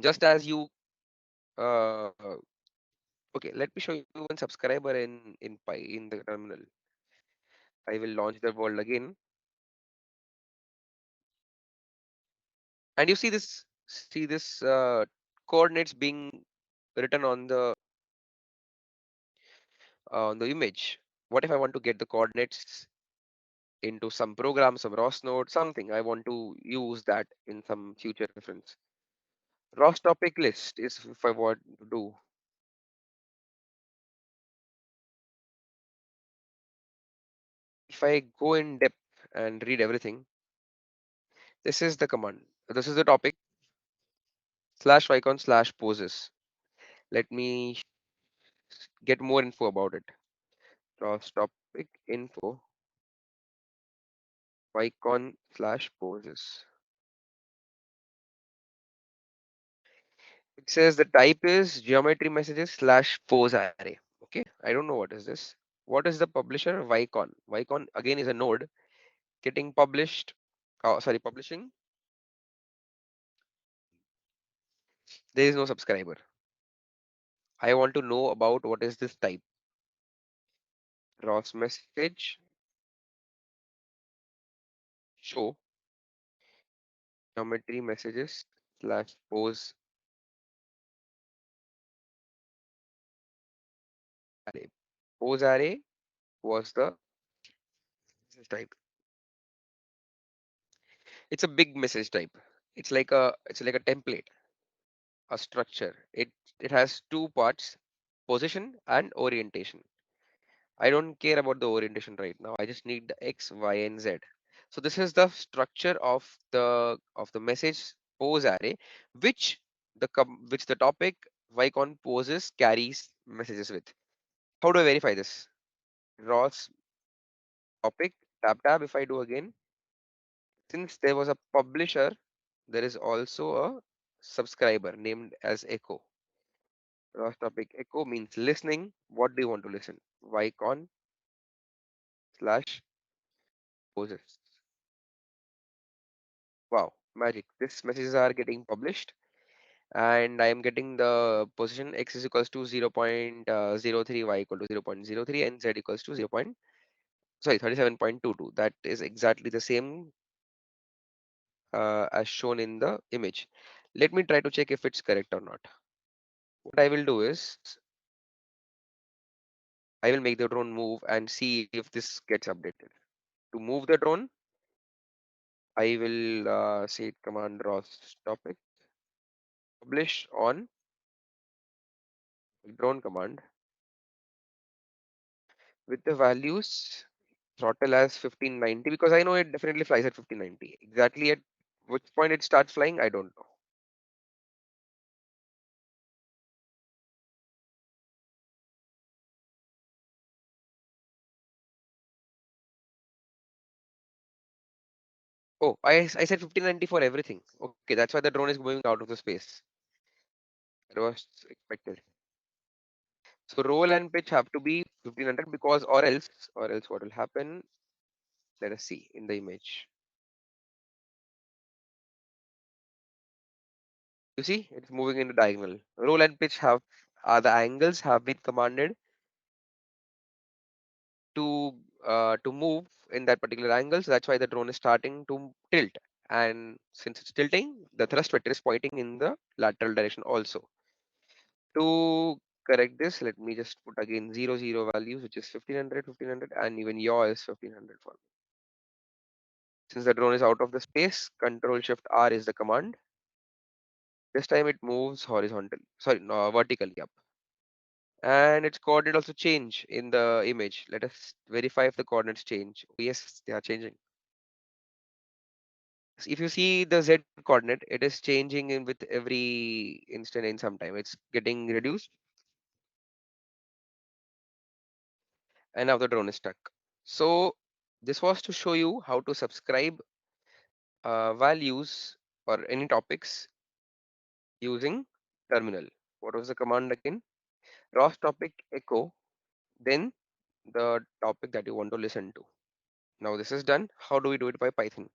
Just as you uh, okay, let me show you one subscriber in in the terminal. I will launch the world again, and you see this coordinates being written on the image. What if I want to get the coordinates into some program, some ROS node, something? I want to use that in some future reference. ROS topic list is if I want to do. If I go in depth and read everything, this is the command. This is the topic slash icon slash poses. Let me get more info about it. ROS topic info icon slash poses. It says the type is geometry messages slash pose array. Okay, I don't know what is this. What is the publisher? Vicon. Vicon again is a node getting published. Oh, sorry, publishing. There is no subscriber. I want to know about what is this type. ROS message show geometry messages slash pose array. Pose array was the message type. It's a big message type. It's like a template, a structure. It has two parts, position and orientation. I don't care about the orientation right now. I just need the X, Y, and Z. So this is the structure of the message pose array, which which the topic Vicon poses carries messages with. How do I verify this? ROS topic tab. If I do again, since there was a publisher, there is also a subscriber named as Echo. ROS topic Echo means listening. What do you want to listen? Vicon slash poses. Wow, magic. These messages are getting published and I am getting the position x is equals to 0.03, y equal to 0.03 and z equals to 0. Sorry, 37.22. That is exactly the same as shown in the image. Let me try to check if it's correct or not. What I will do is I will make the drone move and see if this gets updated. To move the drone, I will say command ROS topic publish on drone command with the values throttle as 1590 because I know it definitely flies at 1590. Exactly at which point it starts flying, I don't know. Oh, I said 1590 for everything. Okay, that's why the drone is moving out of the space. It was expected. So roll and pitch have to be 1500 because or else what will happen? Let us see in the image. You see, it's moving in the diagonal. Roll and pitch have the angles have been commanded to move in that particular angle. So that's why the drone is starting to tilt. And since it's tilting, the thrust vector is pointing in the lateral direction also. To correct this, let me just put again 0 values, which is 1500, and even yaw is 1500 for me. Since the drone is out of the space, Control Shift R is the command. This time it moves horizontally, sorry, no, vertically up. And its coordinate also change in the image. Let us verify if the coordinates change. Oh, yes, they are changing. If you see the Z coordinate, it is changing in with every instant in some time. It's getting reduced, and now the drone is stuck. So this was to show you how to subscribe values or any topics using terminal. What was the command again? Ross topic echo, then the topic that you want to listen to. Now this is done. How do we do it by Python?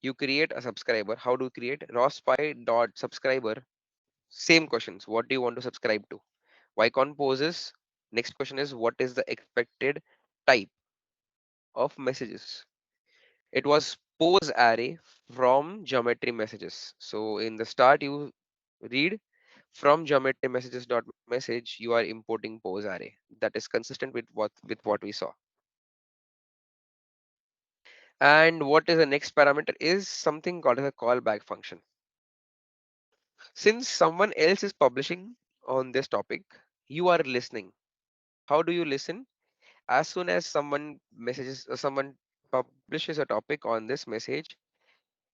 You create a subscriber. How do you create rospy dot subscriber? Same questions. What do you want to subscribe to? Vicon poses. Next question is what is the expected type of messages? It was pose array from geometry messages. So in the start you read from geometry messages dot message you are importing pose array. That is consistent with what we saw. And what is the next parameter is something called as a callback function. Since someone else is publishing on this topic, you are listening. How do you listen? As soon as someone publishes a topic on this message,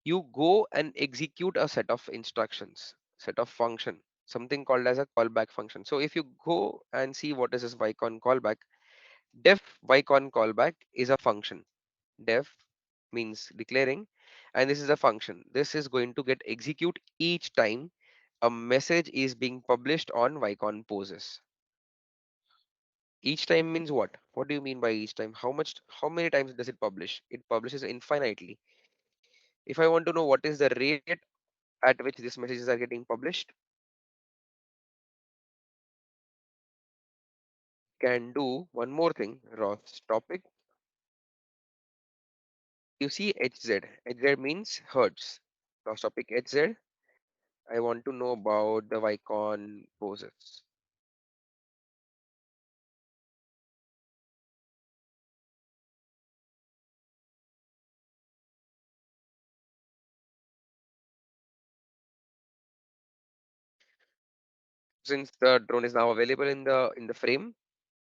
you go and execute a set of instructions, set of function, something called as a callback function. So if you go and see what is this vicon callback, def vicon callback is a function. Def means declaring, and this is a function. This is going to get execute each time a message is being published on vicon poses. Each time means what? What do you mean by each time? How many times does it publish? It publishes infinitely. If I want to know what is the rate at which these messages are getting published, can do one more thing. Ross topic. You see HZ. HZ means hertz. Ross topic HZ. I want to know about the vicon poses. Since the drone is now available in the frame,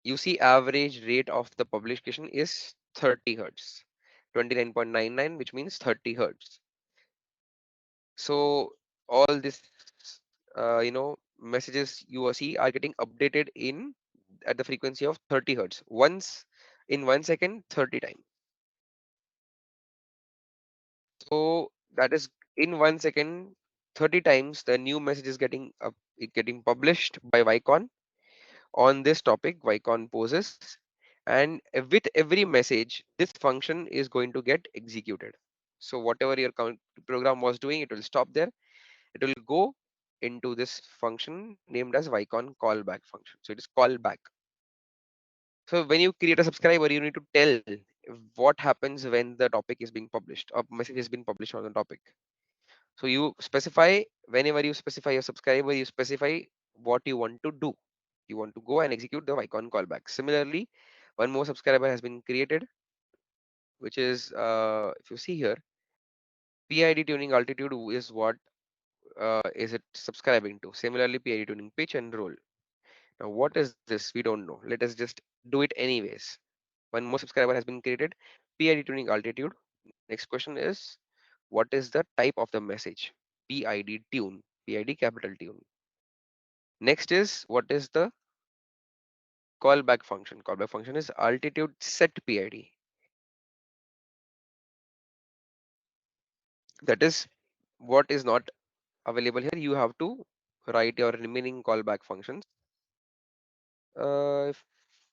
you see average rate of the publication is 30 hertz, 29.99, which means 30 hertz. So all this, messages you will see are getting updated in at the frequency of 30 hertz. Once in 1 second, 30 times. So that is in 1 second, 30 times the new message is getting published by Vicon on this topic, Vicon poses. And with every message, this function is going to get executed. So whatever your program was doing, it will stop there. It will go into this function named as Vicon callback function. So it is callback. So when you create a subscriber, you need to tell what happens when the topic is being published, or message has been published on the topic. So you specify, whenever you specify your subscriber, you specify what you want to do. You want to go and execute the icon callback. Similarly, one more subscriber has been created, which is, if you see here, PID tuning altitude is what is it subscribing to. Similarly, PID tuning pitch and roll. Now, what is this? We don't know. Let us just do it anyways. One more subscriber has been created. PID tuning altitude. Next question is, what is the type of the message? PID tune. PID capital tune. Next is, what is the callback function? Callback function is altitude set PID. That is what is not available here. You have to write your remaining callback functions. Uh, if,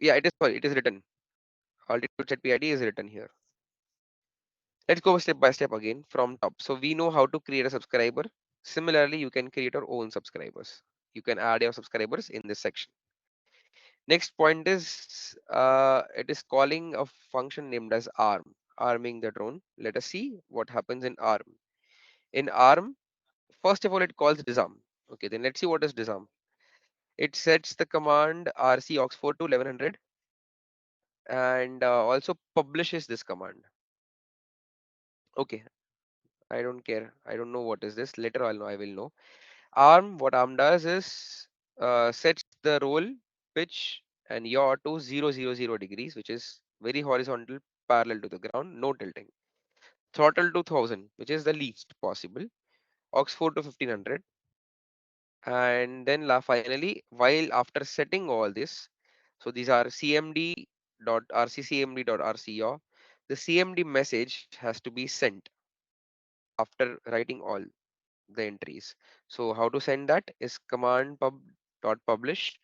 yeah, it is sorry, it is written. Altitude set PID is written here. Let's go step by step again from top. So we know how to create a subscriber. Similarly, you can create your own subscribers. You can add your subscribers in this section. Next point is it is calling a function named as arm, arming the drone. Let us see what happens in arm. In arm, first of all, it calls disarm. Okay, then let's see what is disarm. It sets the command rc aux4 to 1100 and also publishes this command. Okay, I don't care. I don't know what is this. Later I'll know. I will know. Arm, what arm does is sets the roll, pitch, and yaw to 000 degrees, which is very horizontal, parallel to the ground, no tilting. throttle to 1000, which is the least possible, aux 4 to 1500, and then finally, while after setting all this, so these are cmd dot rc cmd dot rc, the cmd message has to be sent after writing all the entries. So how to send that is command pub dot publish,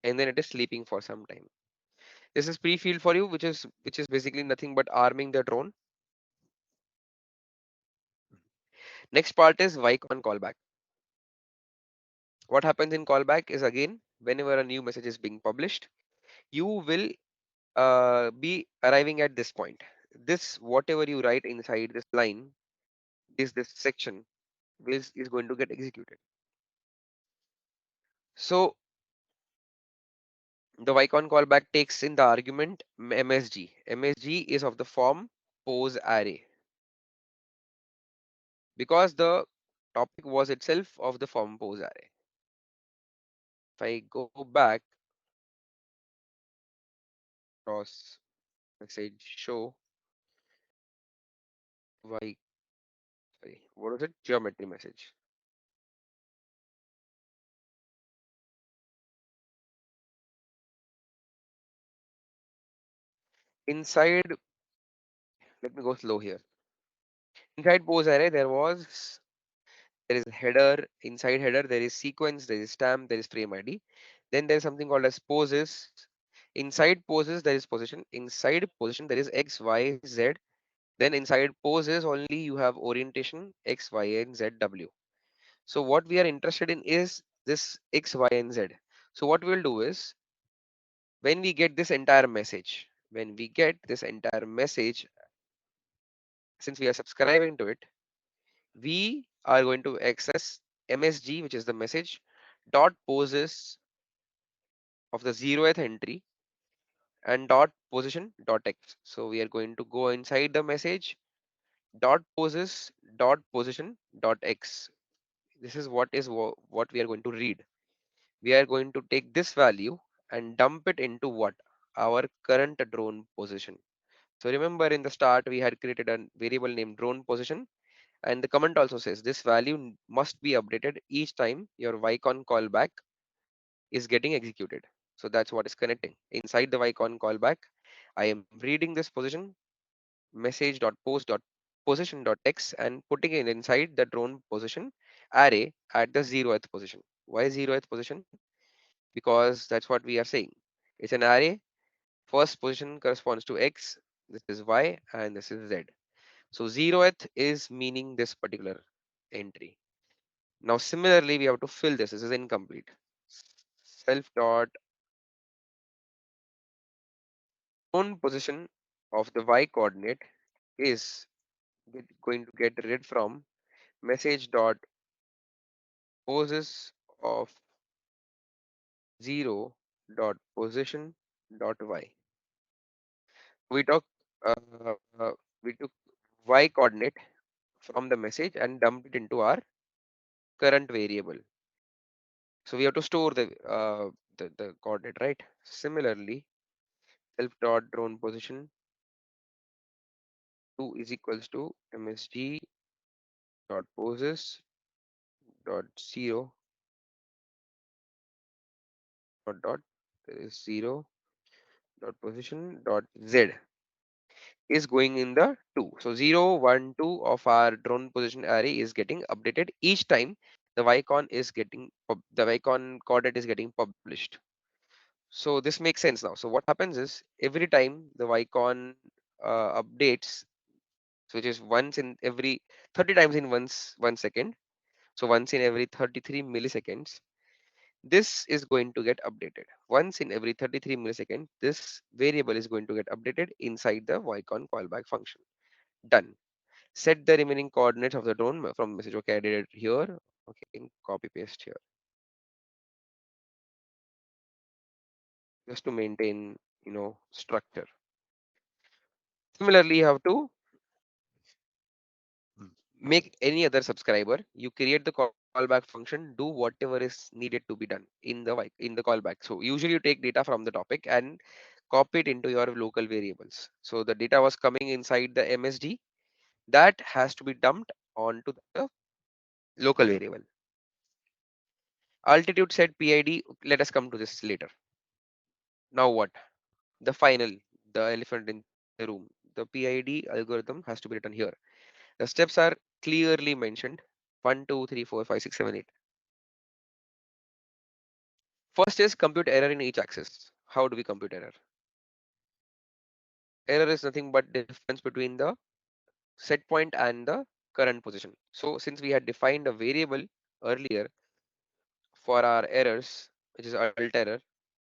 and then it is sleeping for some time. This is pre-filled for you, which is basically nothing but arming the drone. Next part is Vicon callback. What happens in callback is, again, whenever a new message is being published, you will be arriving at this point. This, whatever you write inside this line, this section is going to get executed. So the Vicon callback takes in the argument MSG. MSG is of the form pose array, because the topic was itself of the form pose array. If I go back across message show y, sorry, what was it? Geometry message. Inside, let me go slow here. Inside pose array, there is header. Inside header, there is sequence, there is stamp, there is frame ID. Then there is something called as poses. Inside poses, there is position. Inside position, there is X, Y, Z. Then inside poses only you have orientation X, Y, and Z, W. So what we are interested in is this X, Y, and Z. So what we'll do is, when we get this entire message, since we are subscribing to it, we are going to access MSG, which is the message dot poses of the 0th entry, and dot position dot X. So we are going to go inside the message dot poses dot position dot X. This is what we are going to read. We are going to take this value and dump it into what? Our current drone position. So remember, in the start we had created a variable named drone position, and the comment also says this value must be updated each time your Vicon callback is getting executed. So that's what is connecting. Inside the Vicon callback, I am reading this position message.post.position.x and putting it inside the drone position array at the 0th position. Why 0th position? Because that's what we are saying. It's an array. First position corresponds to X, this is Y, and this is Z. So 0th is meaning this particular entry. Now similarly, we have to fill this. This is incomplete. Self dot own position of the Y coordinate is going to get read from message dot poses of 0 dot position dot Y. We took uh, uh, we took Y coordinate from the message and dumped it into our current variable. So we have to store the coordinate, right? Similarly, self dot drone position 2 is equals to msg dot poses dot 0 dot there is 0 dot position dot z is going in the 2. So 0, 1, 2 of our drone position array is getting updated each time the Vicon coordinate is getting published. So this makes sense now. So what happens is, every time the Vicon updates, which is once in every 30 times in 1 second, so once in every 33 milliseconds, this is going to get updated. Once in every 33 milliseconds, this variable is going to get updated inside the Vicon callback function. Done. Set the remaining coordinates of the drone from message. Okay, I did it here. Okay, copy paste here just to maintain, structure. Similarly, you have to make any other subscriber. You create the callback function, do whatever is needed to be done in the callback. So usually you take data from the topic and copy it into your local variables. So the data was coming inside the MSD, that has to be dumped onto the local variable. Altitude set PID, let us come to this later. Now what? The final, the elephant in the room. The PID algorithm has to be written here. The steps are clearly mentioned. 1, 2, 3, 4, 5, 6, 7, 8. First is compute error in each axis. How do we compute error? Error is nothing but the difference between the set point and the current position. So since we had defined a variable earlier for our errors, which is alt error,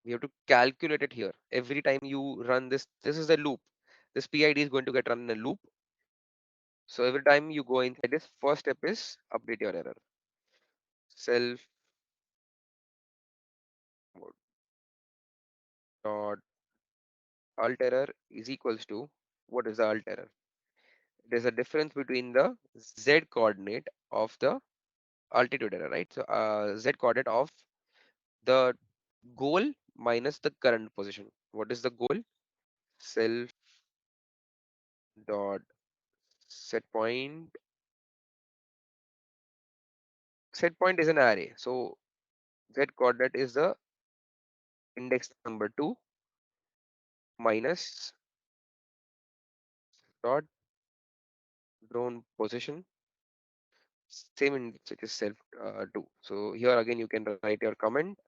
we have to calculate it here. Every time you run this is the loop. This PID is going to get run in a loop. So every time you go inside this, first step is update your error. Self dot alt error is equals to, what is the alt error? There's a difference between the z coordinate of the altitude error, right? So z coordinate of the goal minus the current position. What is the goal? Self dot set point. Set point is an array. So z coordinate is the index number 2 minus dot drone position, same index which is self 2. So here again you can write your comment.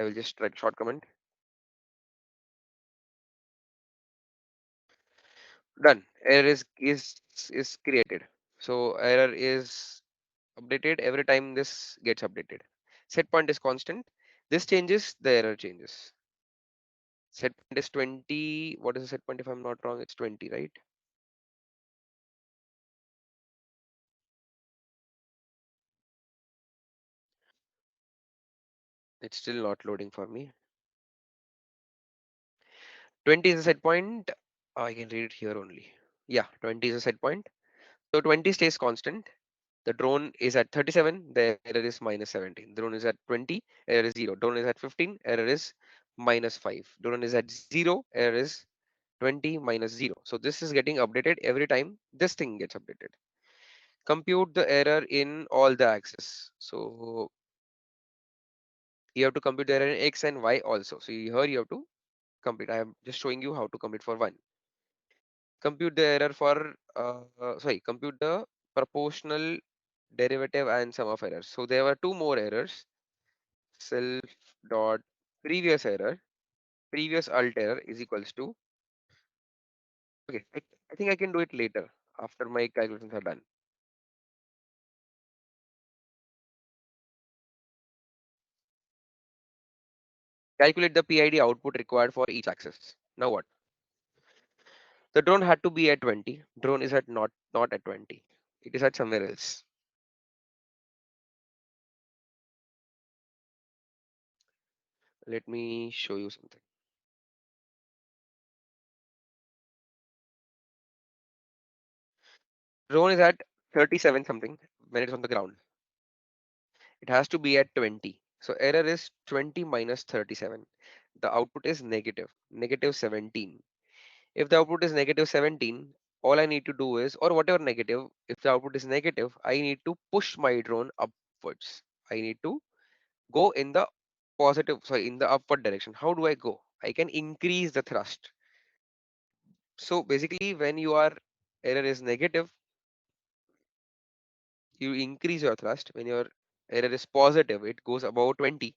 I will just write short comment. Done. Error is created. So error is updated every time this gets updated. Set point is constant. This changes, the error changes. Set point is 20. What is the set point if I'm not wrong? It's 20, right? It's still not loading for me. 20 is the set point. I can read it here only. Yeah, 20 is the set point. So 20 stays constant. The drone is at 37, the error is minus 17. Drone is at 20, error is 0. Drone is at 15, error is minus 5. Drone is at 0, error is 20 minus 0. So this is getting updated every time this thing gets updated. Compute the error in all the axes. So you have to compute the error in X and Y also. So here you have to compute. I am just showing you how to compute for one. Compute the error for, compute the proportional derivative and sum of errors. So there were two more errors. Self dot previous error, previous alt error is equals to, okay, I think I can do it later after my calculations are done. Calculate the PID output required for each axis. Now what? The drone had to be at 20. Drone is at not at 20. It is at somewhere else. Let me show you something. Drone is at 37 something when it's on the ground. It has to be at 20. So error is 20 minus 37. The output is negative 17. If the output is negative 17, all I need to do is, or whatever negative, if the output is negative, I need to push my drone upwards. I need to go in the in the upward direction. How do I go? I can increase the thrust. So basically, when your error is negative, you increase your thrust. When your error is positive, it goes above 20.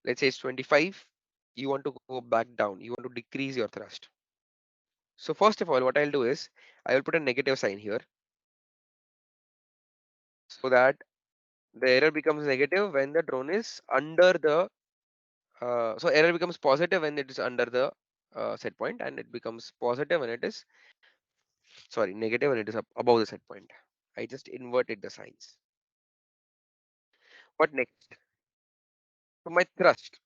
Let's say it's 25. You want to go back down. You want to decrease your thrust. So first of all, what I'll do is I will put a negative sign here so that the error becomes negative when the drone is under the so error becomes positive when it is under the set point, and it becomes positive when it is, sorry, negative when it is above the set point. I just inverted the signs. What next? So my thrust,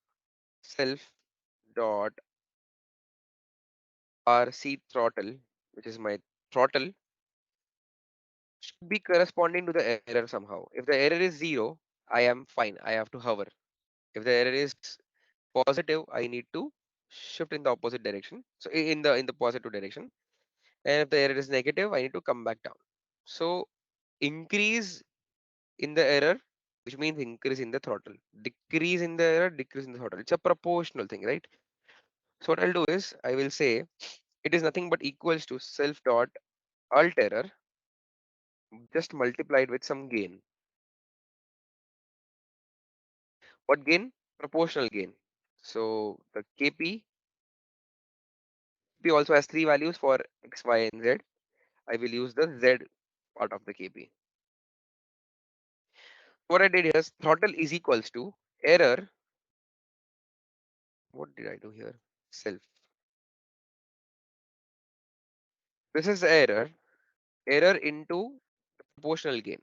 self dot RC throttle, which is my throttle, should be corresponding to the error somehow. If the error is 0, I am fine, I have to hover. If the error is positive, I need to shift in the opposite direction. So in the positive direction. And if the error is negative, I need to come back down. So increase in the error, which means increase in the throttle. Decrease in the error, decrease in the throttle. It's a proportional thing, right? So what I'll do is I will say it is nothing but equals to self dot alt error just multiplied with some gain. What gain? Proportional gain. So the KP also has three values for X, Y, and Z. I will use the Z part of the KP. What I did is throttle is equals to error. What did I do here? Self. This is error. Error into proportional gain.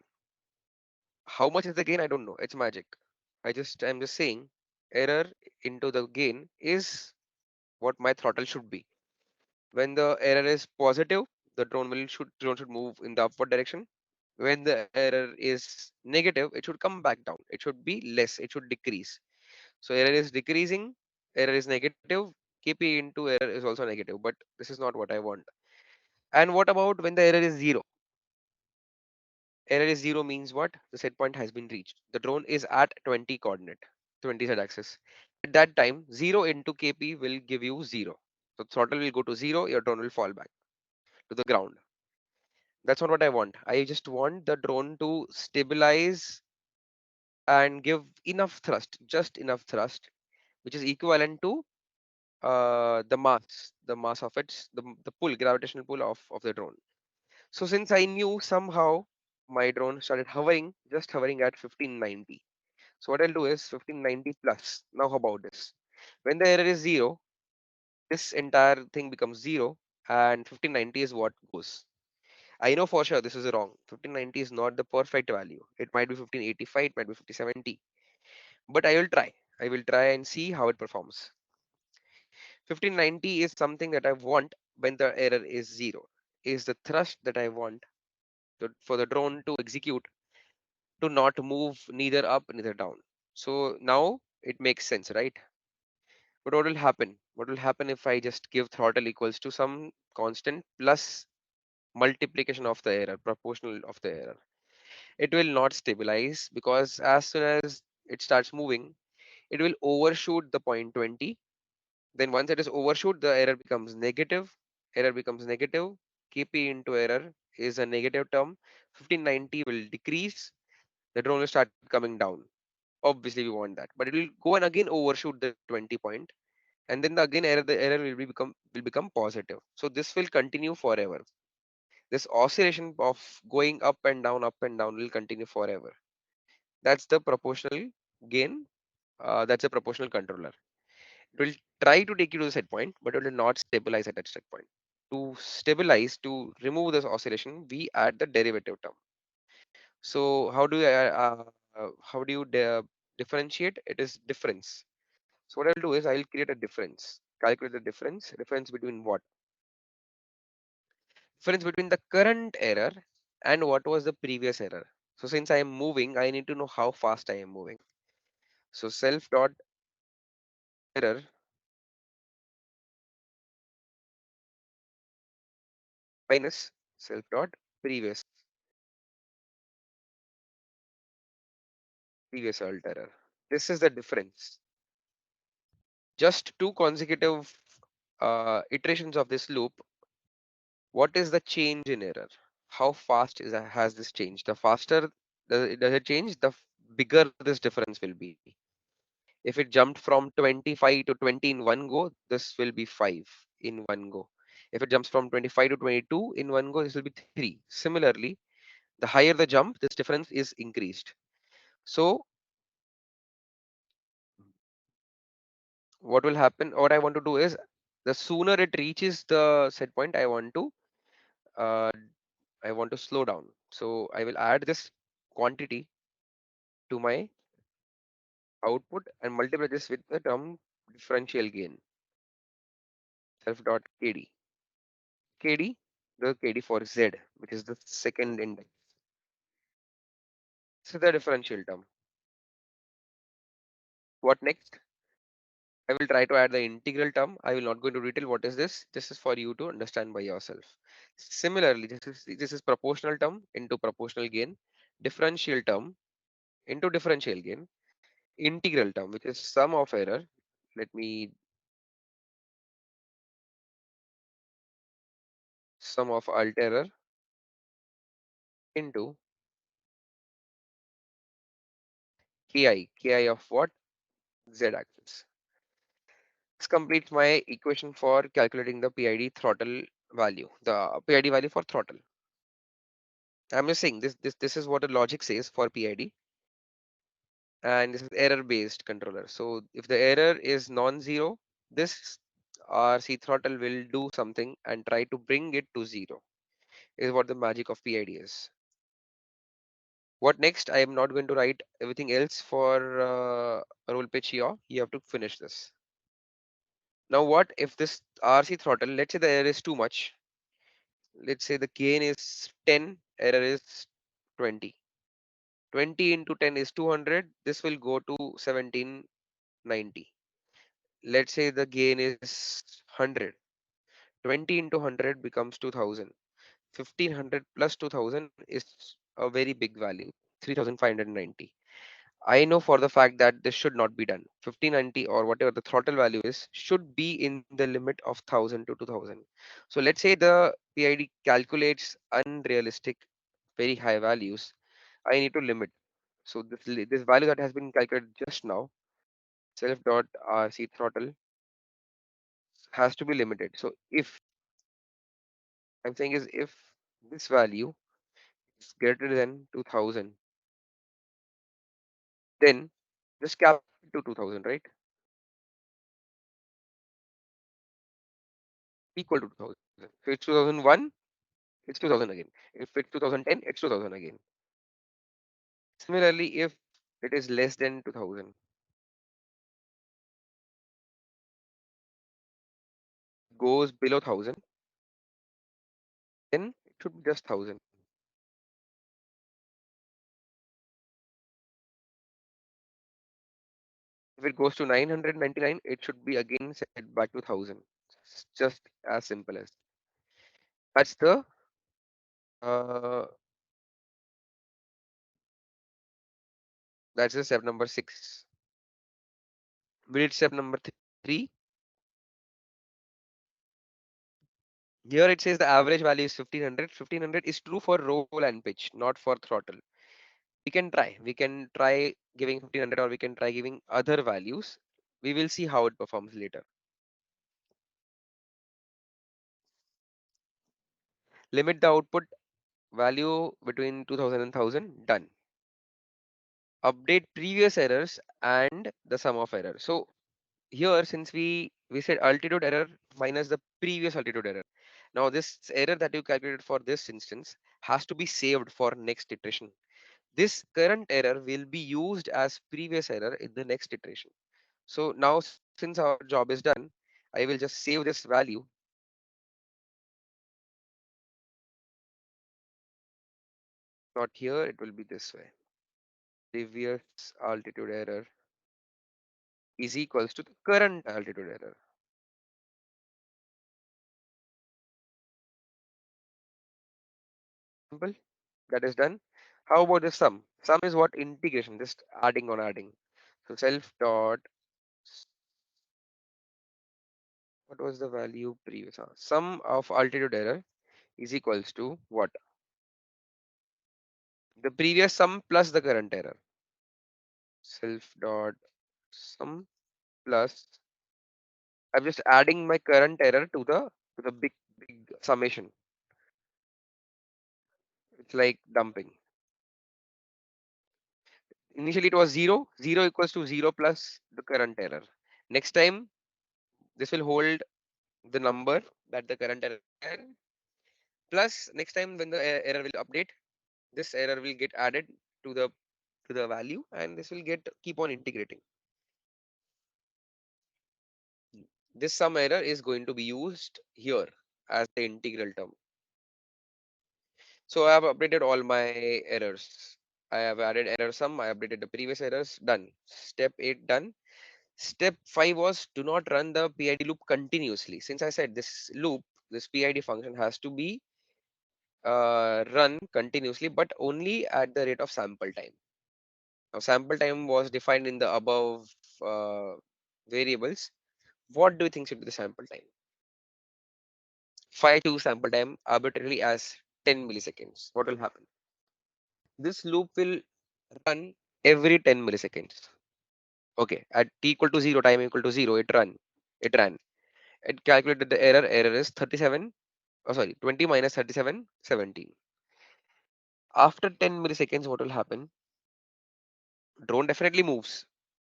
How much is the gain? I don't know. It's magic. I'm just saying error into the gain is what my throttle should be. When the error is positive, the drone should move in the upward direction. When the error is negative, it should come back down. It should be less. It should decrease. So error is decreasing, error is negative, KP into error is also negative, but this is not what I want. And what about when the error is zero? Error is zero means what? The set point has been reached. The drone is at 20 coordinate, 20 z axis. At that time, 0 into KP will give you 0. So throttle will go to 0, your drone will fall back to the ground. That's not what I want. I just want the drone to stabilize and give enough thrust, just enough thrust, which is equivalent to the mass of the pull, gravitational pull of the drone. So since I knew somehow my drone started hovering, just hovering at 1590. So what I'll do is 1590 plus. Now how about this? When the error is zero, this entire thing becomes zero, and 1590 is what goes. I know for sure this is wrong. 1590 is not the perfect value. It might be 1585, it might be 5070, but I will try. I will try and see how it performs. 1590 is something that I want when the error is zero, is the thrust that I want for the drone to execute to not move neither up neither down. So now it makes sense, right? But what will happen? What will happen if I just give throttle equals to some constant plus multiplication of the error, proportional of the error? It will not stabilize because as soon as it starts moving, it will overshoot the point 20. Then once it is overshoot, the error becomes negative. Error becomes negative. KP into error is a negative term. 1590 will decrease. The drone will start coming down. Obviously, we want that, but it will go and again overshoot the 20 point, and then the error will become positive. So this will continue forever. This oscillation of going up and down will continue forever. That's the proportional gain. That's a proportional controller. It will try to take you to the set point, but it will not stabilize at that set point. To stabilize, to remove this oscillation, we add the derivative term. So how do you differentiate? It is difference. So what I'll do is I'll create a difference. Calculate the difference. Difference between what? Difference between the current error and what was the previous error. So since I am moving, I need to know how fast I am moving. So self dot error minus self dot previous previous alt error. This is the difference. Just two consecutive iterations of this loop. What is the change in error? How fast has this changed? The faster does it change, the bigger this difference will be. If it jumped from 25 to 20 in one go, this will be 5 in one go. If it jumps from 25 to 22 in one go, this will be 3. Similarly, the higher the jump, this difference is increased. So what will happen? What I want to do is the sooner it reaches the set point, uh, I want to slow down. So I will add this quantity to my output and multiply this with the term differential gain self dot kd. KD, the KD for Z, which is the second index. This is the differential term. What next? I will try to add the integral term. I will not go into detail. What is this? This is for you to understand by yourself. Similarly, this is proportional term into proportional gain, differential term into differential gain, integral term, which is sum of error. Let me sum of alt error into ki of what? Z axis. This completes my equation for calculating the PID throttle value, the PID value for throttle. I'm just saying this is what the logic says for PID, and this is error based controller. So if the error is non-zero, this RC throttle will do something and try to bring it to zero. Is what the magic of PID is. What next? I am not going to write everything else for rule pitch here. You have to finish this. Now what if this RC throttle, let's say the error is too much. Let's say the gain is 10, error is 20. 20 into 10 is 200. This will go to 1790. Let's say the gain is 100. 20 into 100 becomes 2000. 1500 plus 2000 is a very big value, 3590. I know for the fact that this should not be done. 1590 or whatever the throttle value is should be in the limit of 1000 to 2000. So let's say the PID calculates unrealistic, very high values. I need to limit. So this value that has been calculated just now, self dot RC throttle, has to be limited. So if I'm saying is if this value is greater than 2000, then just cap it to 2000, right? Equal to 2000. If it's 2001, it's 2000 again. If it's 2010, it's 2000 again. Similarly, if it is less than 2000, goes below 1000, then it should be just 1000. If it goes to 999, it should be again set back to 1000. It's just as simple as that's the uh, that's the step number 6. We did step number 3. Here it says the average value is 1500. 1500 is true for roll and pitch, not for throttle. We can try giving 1500, or we can try giving other values. We will see how it performs later. Limit the output value between 2000 and 1000. Done. Update previous errors and the sum of error. So here, since we said altitude error minus the previous altitude error, now this error that you calculated for this instance has to be saved for next iteration. This current error will be used as previous error in the next iteration. So now, since our job is done, I will just save this value. Not here, it will be this way. Previous altitude error is equals to the current altitude error. Simple. That is done. How about the sum? Sum is what? Integration, just adding on adding. So self dot, what was the value previous? Sum of altitude error is equals to what? The previous sum plus the current error. Self dot sum plus, I'm just adding my current error to the big summation. It's like dumping. Initially it was 0. 0 equals to 0 plus the current error. Next time this will hold the number that the current error, plus next time when the error will update, this error will get added to the value, and this will get keep on integrating. This sum error is going to be used here as the integral term. So I have updated all my errors. I have added error sum. I updated the previous errors. Done. Step 8 done. Step 5 was do not run the PID loop continuously. Since I said this loop, this PID function has to be run continuously, but only at the rate of sample time. Now, sample time was defined in the above uh, variables. What do you think should be the sample time? If I choose sample time arbitrarily as 10 milliseconds, what will happen? This loop will run every 10 milliseconds. Okay, at t equal to 0, time equal to 0, it ran. It calculated the error. Error is 37, oh sorry, 20 minus 37, 17. After 10 milliseconds, what will happen? Drone definitely moves.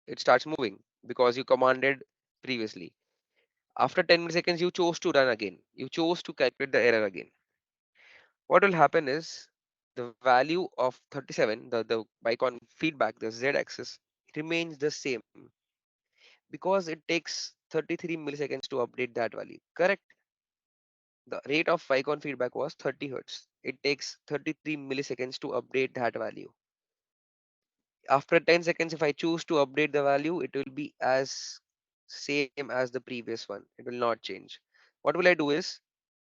It starts moving because you commanded previously. After 10 milliseconds, you chose to run again. You chose to calculate the error again. What will happen is the value of 37, the Bicon feedback, the z-axis, remains the same because it takes 33 milliseconds to update that value. Correct? The rate of Vicon feedback was 30 hertz. It takes 33 milliseconds to update that value. After 10 seconds, if I choose to update the value, it will be as same as the previous one. It will not change. What will I do is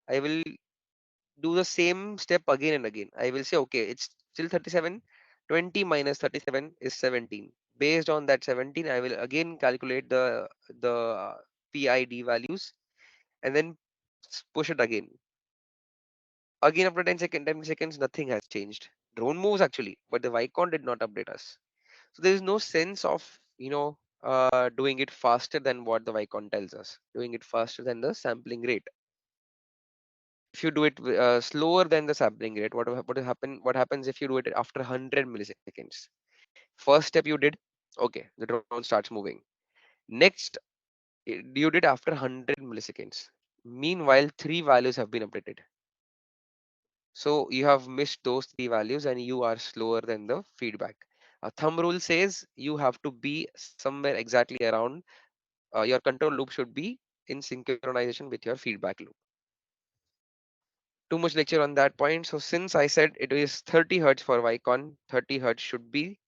I will do the same step again and again. I will say, okay, it's still 37. 20 minus 37 is 17. Based on that 17, I will again calculate the PID values and then push it again. Again, after 10 seconds, nothing has changed. Drone moves actually, but the Vicon did not update us. So there is no sense of, doing it faster than what the Vicon tells us, doing it faster than the sampling rate. If you do it slower than the sampling rate, what will happen? What happens if you do it after 100 milliseconds? First step you did, okay, the drone starts moving. Next, you did after 100 milliseconds. Meanwhile, three values have been updated. So you have missed those three values and you are slower than the feedback. A thumb rule says you have to be somewhere exactly around, your control loop should be in synchronization with your feedback loop. Too much lecture on that point. So since I said it is 30 hertz for Vicon, 30 hertz should be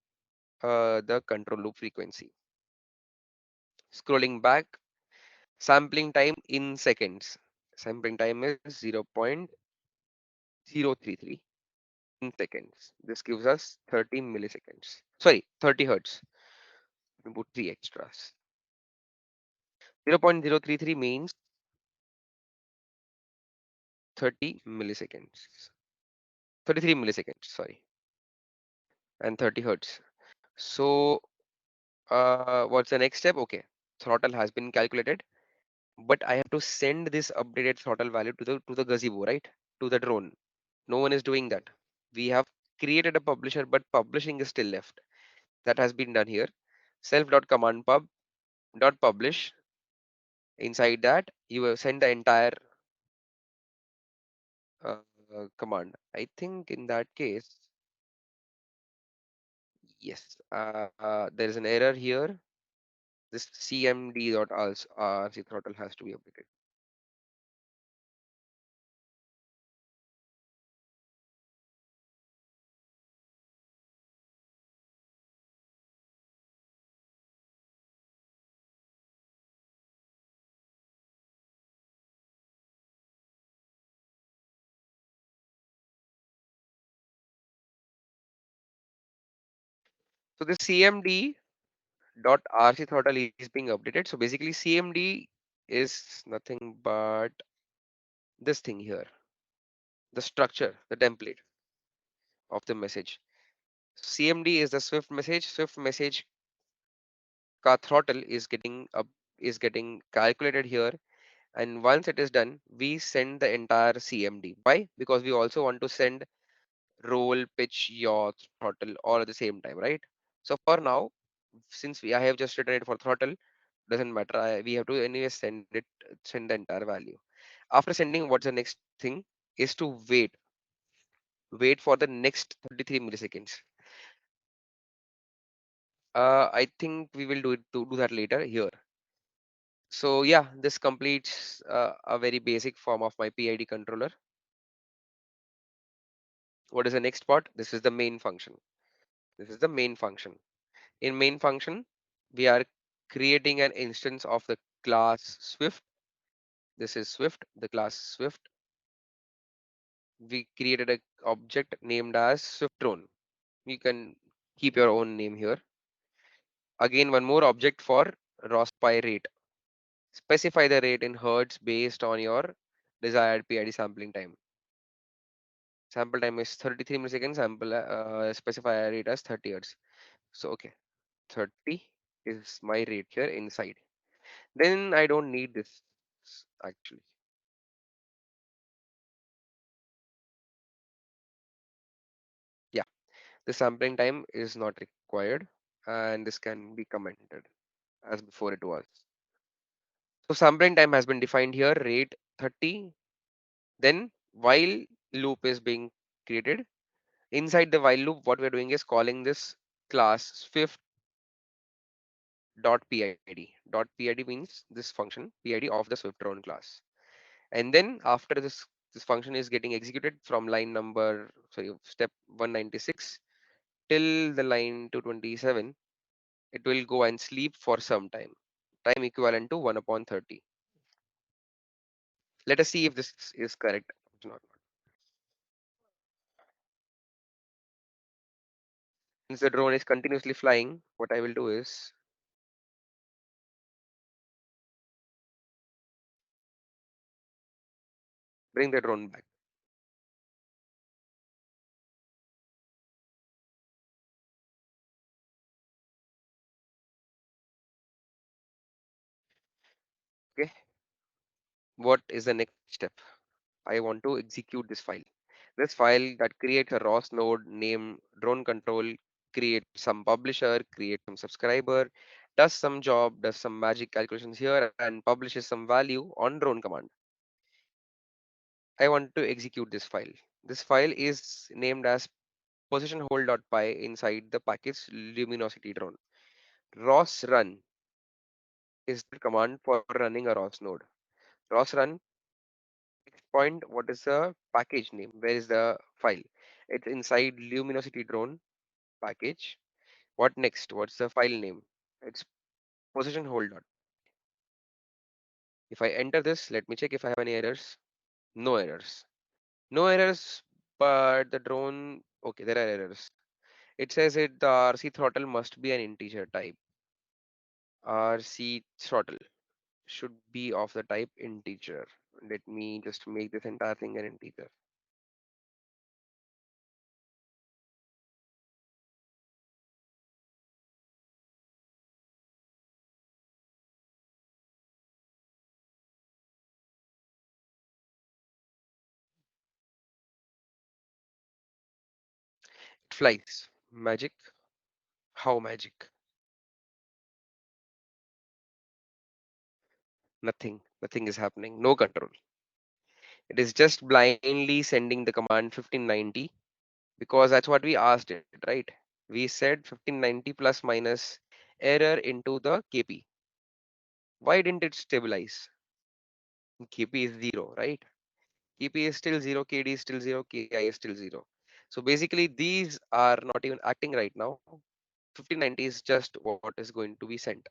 the control loop frequency. Scrolling back, sampling time in seconds. Sampling time is 0.033 in seconds. This gives us 30 milliseconds. Sorry, 30 hertz. We put three extras. 0.033 means 30 milliseconds. 33 milliseconds, sorry, and 30 hertz. So, what's the next step? Okay, throttle has been calculated, but I have to send this updated throttle value to the gazebo, right? To the drone. No one is doing that. We have created a publisher, but publishing is still left. That has been done here. Self.command pub dot publish. Inside that, you will send the entire uh, command. I think in that case, yes, there is an error here. This cmd.rc throttle has to be updated. So this cmd.rc throttle is being updated. So basically, cmd is nothing but this thing here, the structure, the template of the message. CMD is the Swift message. Swift message ka throttle is getting calculated here, and once it is done, we send the entire CMD. Why? Because we also want to send roll, pitch, yaw, throttle all at the same time, right? So for now, since I have just written it for throttle, doesn't matter. We have to anyway send the entire value. After sending, what's the next thing is to wait for the next 33 milliseconds. I think we will do that later here. So yeah, this completes a very basic form of my PID controller. What is the next part? This is the main function. This is the main function. In main function, we are creating an instance of the class Swift. This is Swift, the class Swift. We created a object named as Swiftron. You can keep your own name here. Again, one more object for ROSPy rate. Specify the rate in hertz based on your desired PID sampling time. Sample time is 33 milliseconds. Specify rate as 30 hertz. So okay, 30 is my rate here inside. Then I don't need this actually. Yeah, the sampling time is not required, and this can be commented as before it was. So sampling time has been defined here, rate 30. Then while loop is being created. Inside the while loop, what we're doing is calling this class Swift.pid. Pid means this function, PID of the Swiftron class. And then after this function is getting executed from line number, sorry, step 196 till the line 227, it will go and sleep for some time. Time equivalent to 1 upon 30. Let us see if this is correct. It's not. Since the drone is continuously flying, what I will do is bring the drone back. Okay. What is the next step? I want to execute this file. This file that creates a ROS node named drone control, create some publisher, create some subscriber, does some job, does some magic calculations here, and publishes some value on drone command. I want to execute this file. This file is named as positionhold.py inside the package luminosity drone. ROS run is the command for running a ROS node. ROS run point, what is the package name? Where is the file? It's inside luminosity drone package. What next? What's the file name? It's position hold on. If I enter this, let me check if I have any errors. No errors. No errors, but the drone, okay, there are errors. It says the RC throttle must be an integer type. RC throttle should be of the type integer. Let me just make this entire thing an integer. It flies. Magic. How magic? Nothing. Nothing is happening. No control. It is just blindly sending the command 1590 because that's what we asked it, right? We said 1590 plus minus error into the KP. Why didn't it stabilize? KP is 0, right? KP is still 0, KD is still 0, KI is still 0. So basically, these are not even acting right now. 1590 is just what is going to be sent.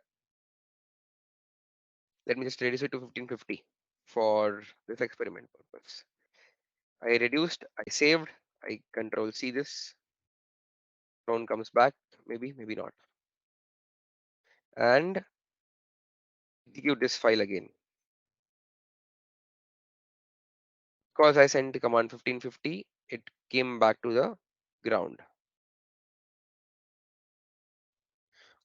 Let me just reduce it to 1550 for this experiment purpose. I reduced, I saved, I control C this, drone comes back, maybe, maybe not. And execute this file again. Because I sent the command 1550, it came back to the ground.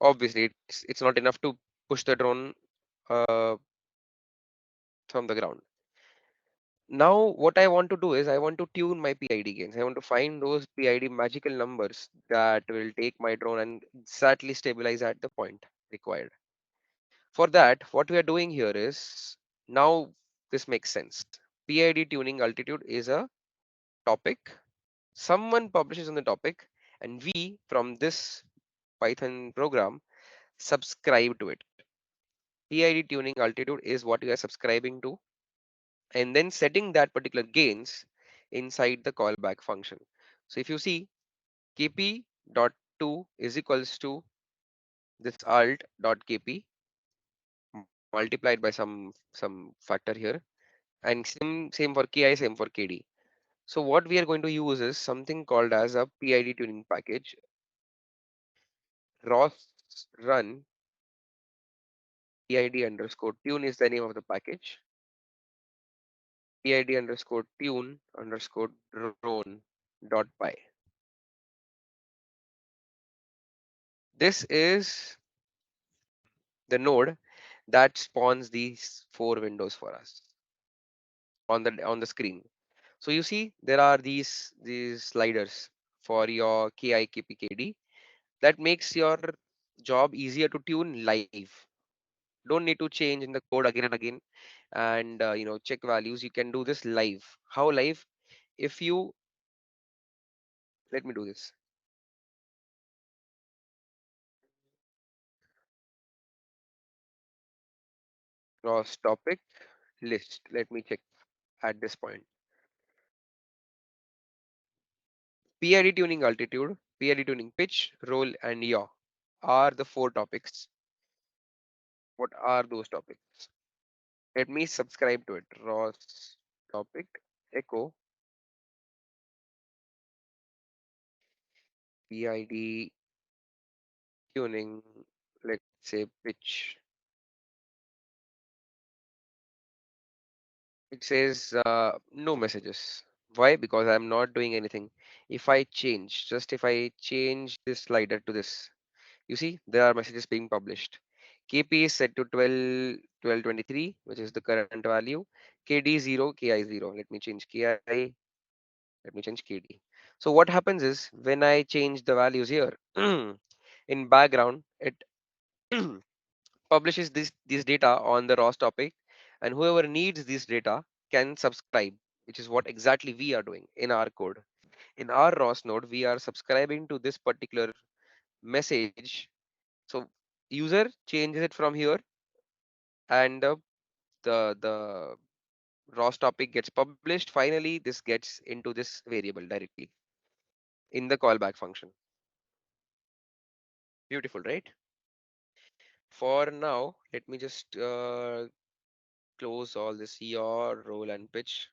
Obviously, it's not enough to push the drone uh, from the ground. Now, what I want to do is I want to tune my PID gains. I want to find those PID magical numbers that will take my drone and exactly stabilize at the point required. For that, what we are doing here is now this makes sense. PID tuning altitude is a topic. Someone publishes on the topic, and we from this Python program subscribe to it. PID tuning altitude is what you are subscribing to, and then setting that particular gains inside the callback function. So if you see kp dot 2 is equals to this alt dot kp, multiplied by some factor here, and same for ki, same for kd. So what we are going to use is something called as a PID tuning package. ROS run PID underscore tune is the name of the package. PID underscore tune underscore drone dot py. This is the node that spawns these four windows for us on the screen. So you see there are these sliders for your KI KPKD that makes your job easier to tune live. Don't need to change in the code again and again and check values. You can do this live. How live? If you let me do this. Cross topic list. Let me check at this point. PID tuning altitude, PID tuning pitch, roll, and yaw are the four topics. What are those topics? Let me subscribe to it. Ross topic, echo, PID tuning, let's say pitch. It says no messages. Why? Because I'm not doing anything. If I change this slider to this, you see there are messages being published. KP is set to 1223, which is the current value. KD 0, KI 0. Let me change KI. Let me change KD. So what happens is when I change the values here, in background, it publishes this data on the ROS topic, and whoever needs this data can subscribe, which is what exactly we are doing in our code. In our ROS node, we are subscribing to this particular message. So user changes it from here, and the ROS topic gets published. Finally, this gets into this variable directly in the callback function. Beautiful, right? For now, let me just close all this yaw, roll, and pitch,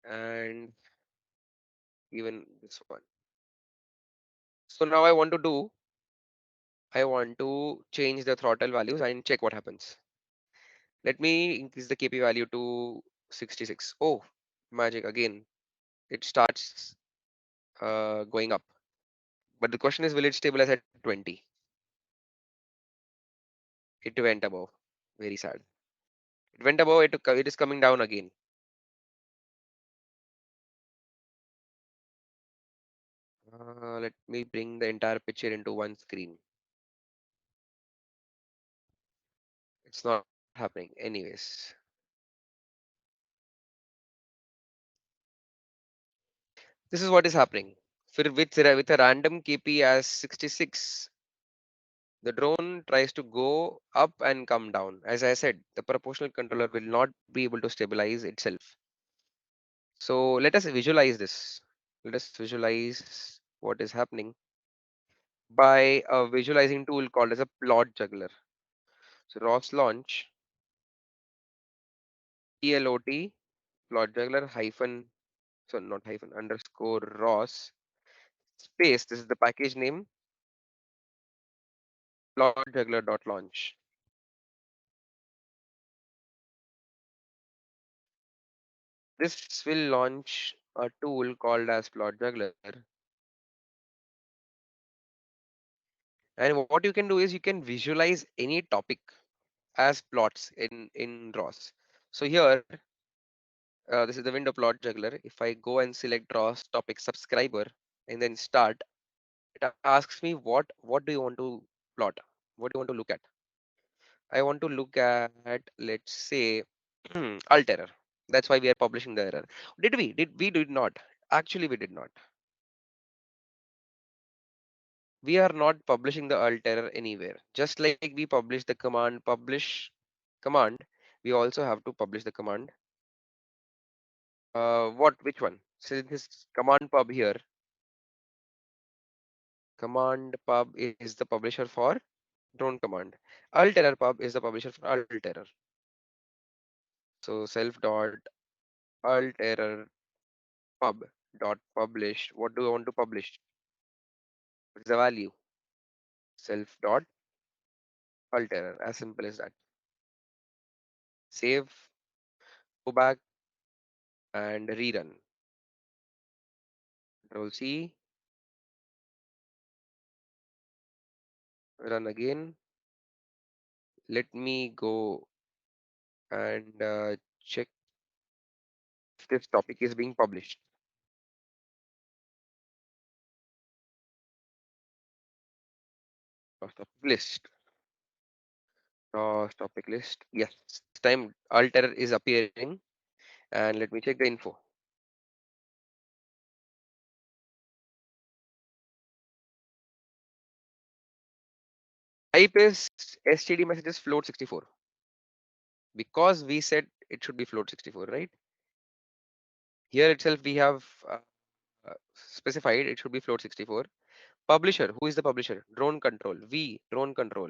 and even this one. So now I want to change the throttle values and check what happens. Let me increase the KP value to 66. Oh, magic again. It starts going up. But the question is, will it stabilize at 20? It went above. Very sad. It went above. It is coming down again. Let me bring the entire picture into one screen. It's not happening. Anyways, this is what is happening. With a random KP as 66, the drone tries to go up and come down. As I said, the proportional controller will not be able to stabilize itself. So let us visualize this. Let us visualize what is happening by a visualizing tool called as a plot juggler. So ROS launch PLOT plot juggler hyphen, so not hyphen, underscore ROS space. This is the package name, plot juggler dot launch. This will launch a tool called as plot juggler. And what you can do is you can visualize any topic as plots in ROS. So here, this is the window plot juggler. If I go and select ROS topic subscriber and then start, it asks me what do you want to plot? What do you want to look at? I want to look at, let's say, alt error. That's why we are publishing the error. Did not. Actually, we did not. We are not publishing the alt error anywhere. Just like we publish the command publish command, we also have to publish the command. Which one? So this command pub here, command pub is the publisher for drone command. Alterer pub is the publisher for Alterer. So self dot alterer pub dot publish. What do I want to publish? What is the value? Self dot alterer. As simple as that. Save, go back and rerun. Control C, run again. Let me go and check if this topic is being published. Topic list. Topic list. Yes, this time alterer is appearing. And let me check the info. Type is std messages float 64 because we said it should be float 64, right? Here itself we have specified it should be float 64. Publisher, who is the publisher? Drone control. We, drone control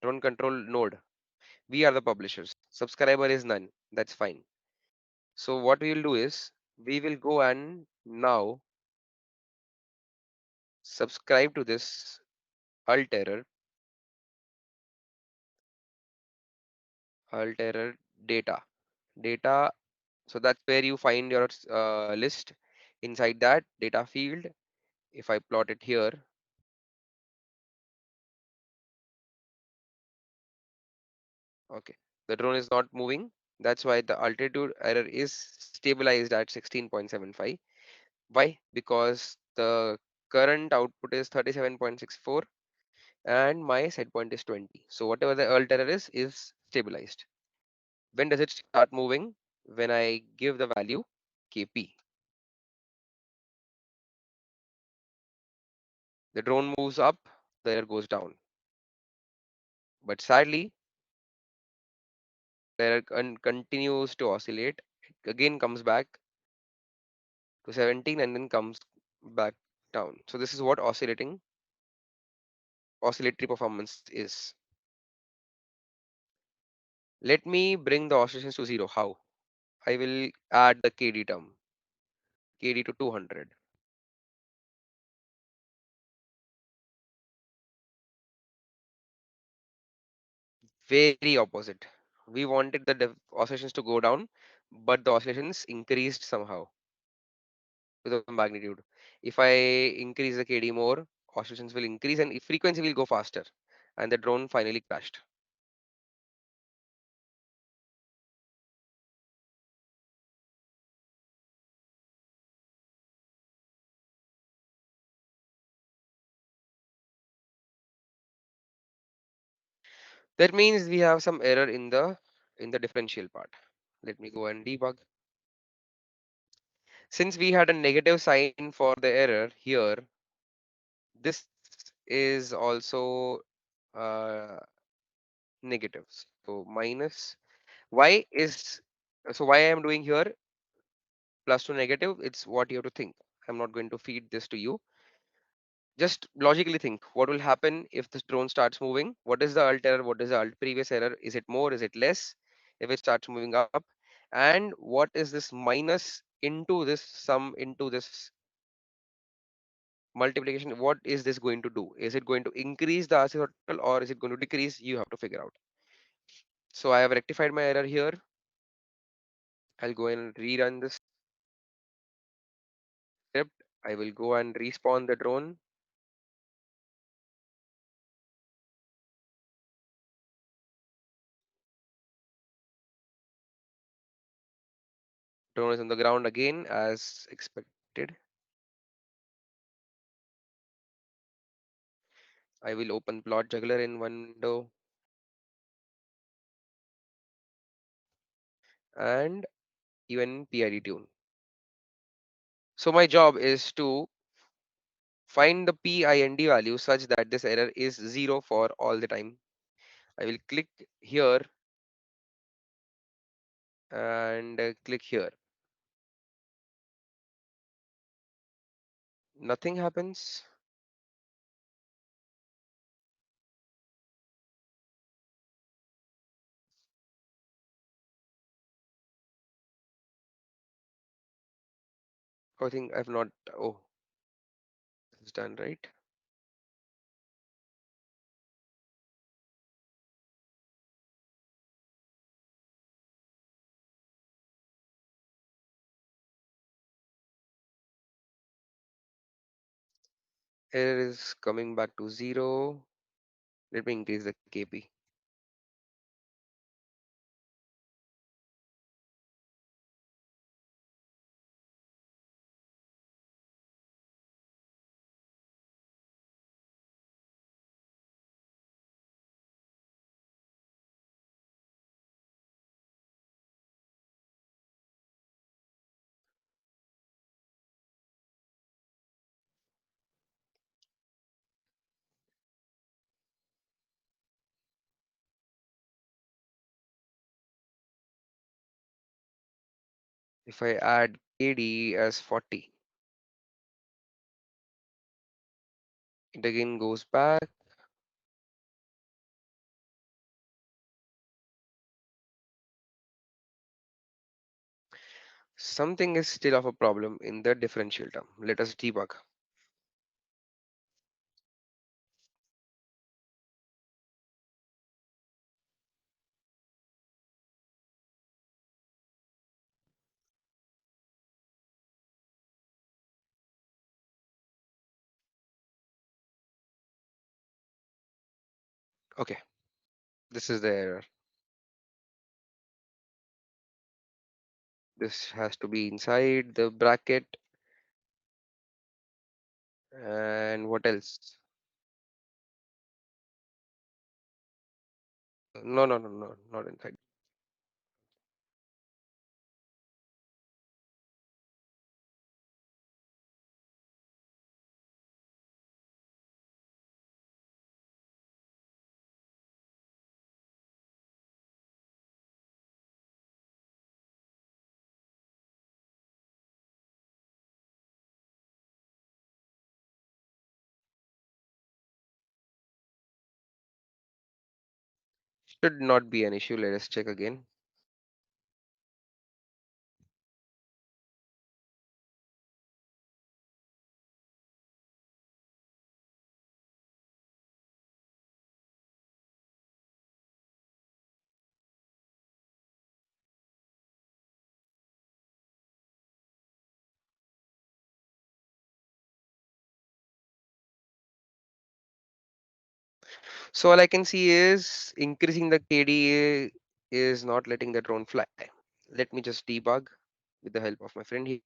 node. We are the publishers. Subscriber is none. That's fine. So what we will do is we will go and now subscribe to this alterer, alterer data, data. So that's where you find your list. Inside that data field, if I plot it here, okay, the drone is not moving. That's why the altitude error is stabilized at 16.75. Why? Because the current output is 37.64 and my set point is 20. So whatever the alt error is stabilized. When does it start moving? When I give the value KP. The drone moves up, the error goes down. But sadly, the error continues to oscillate. It again comes back to 17 and then comes back down. So this is what oscillatory performance is. Let me bring the oscillations to zero. How? I will add the KD term, KD to 200. Very opposite. We wanted the oscillations to go down, but the oscillations increased somehow to the magnitude. If I increase the KD more, oscillations will increase and frequency will go faster. And the drone finally crashed. That means we have some error in the differential part. Let me go and debug. Since we had a negative sign for the error here, this is also uh, negative. So minus. Why is so why I am doing here plus to negative? It's what you have to think. I'm not going to feed this to you. Just logically think what will happen if this drone starts moving. What is the alt error? What is the alt previous error? Is it more? Is it less? If it starts moving up, and what is this minus into this sum into this multiplication? What is this going to do? Is it going to increase the RC total or is it going to decrease? You have to figure out. So I have rectified my error here. I'll go and rerun this script. I will go and respawn the drone. Drone is on the ground again as expected. I will open plot juggler in one window and even PID tune. So my job is to find the PIND value such that this error is zero for all the time. I will click here and click here. Nothing happens. I think I've not. Oh, it's done, right? Error is coming back to 0. Let me increase the KP. If I add KD as 40, it again goes back. Something is still of a problem in the differential term. Let us debug. Okay, this is the error. This has to be inside the bracket. And what else? No, no, no, no, not inside. Should not be an issue. Let us check again. So all I can see is increasing the KDA is not letting the drone fly. Let me just debug with the help of my friend here.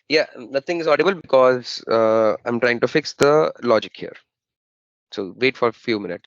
Yeah, nothing is audible because I'm trying to fix the logic here. So wait for a few minutes.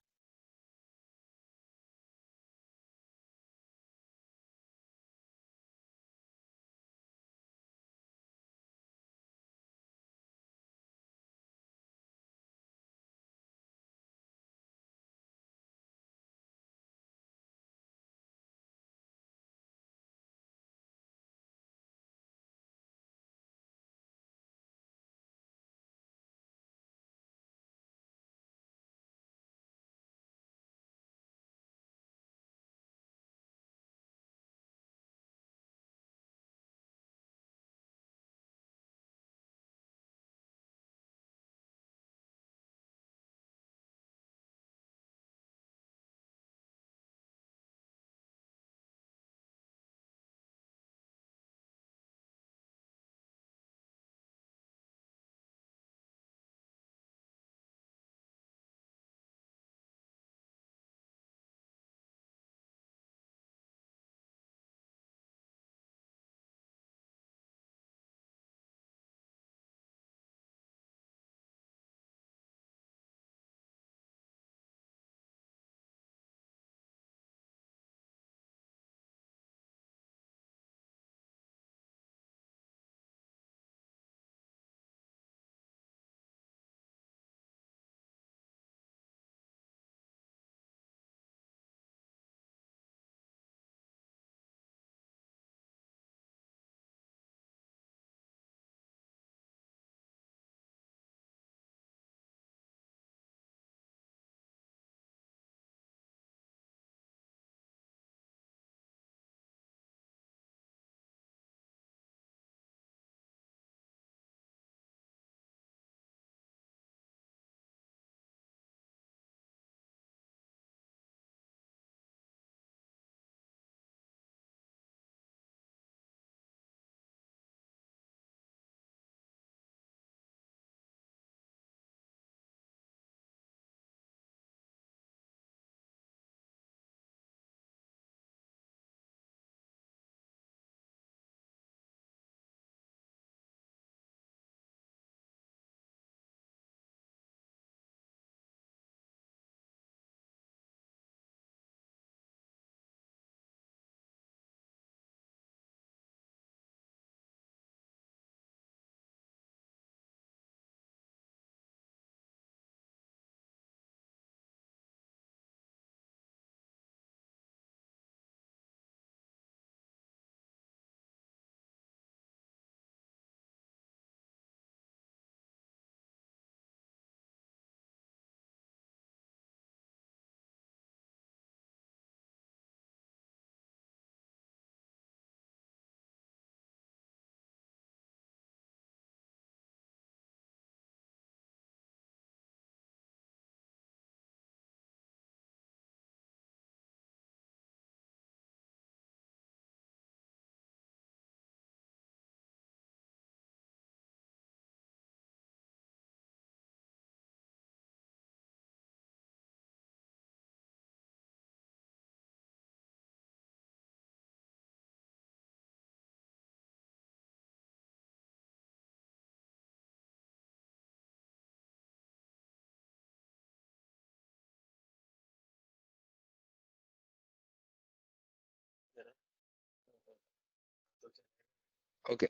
Okay.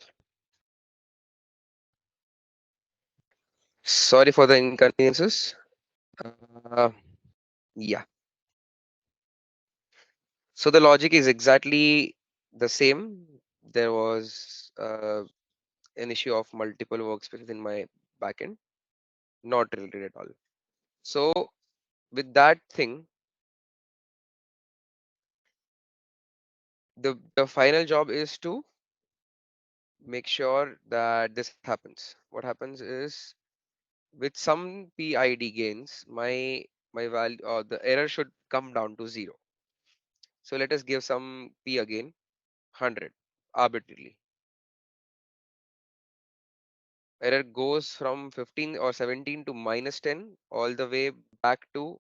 Sorry for the inconveniences. Uh, yeah. So the logic is exactly the same. There was an issue of multiple workspaces in my backend, not related at all. So with that thing, the final job is to make sure that this happens. What happens is with some PID gains, my value or the error should come down to zero. So let us give some P again, 100 arbitrarily. Error goes from 15 or 17 to minus 10 all the way back to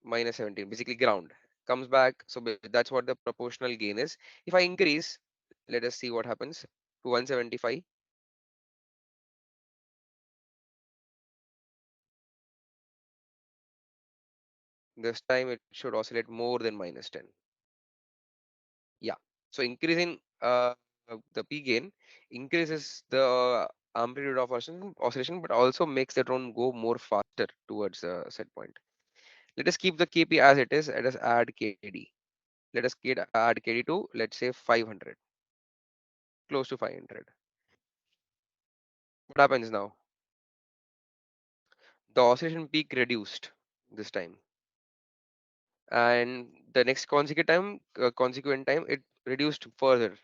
minus 17, basically ground. Comes back, so that's what the proportional gain is. If I increase, let us see what happens. to 175. This time it should oscillate more than -10. Yeah. So increasing the P gain increases the amplitude of oscillation, but also makes the drone go more faster towards the set point. Let us keep the KP as it is. Let us add KD. Let us add KD to, let's say, 500, close to 500. What happens now? The oscillation peak reduced this time, and the next consequent time, it reduced further,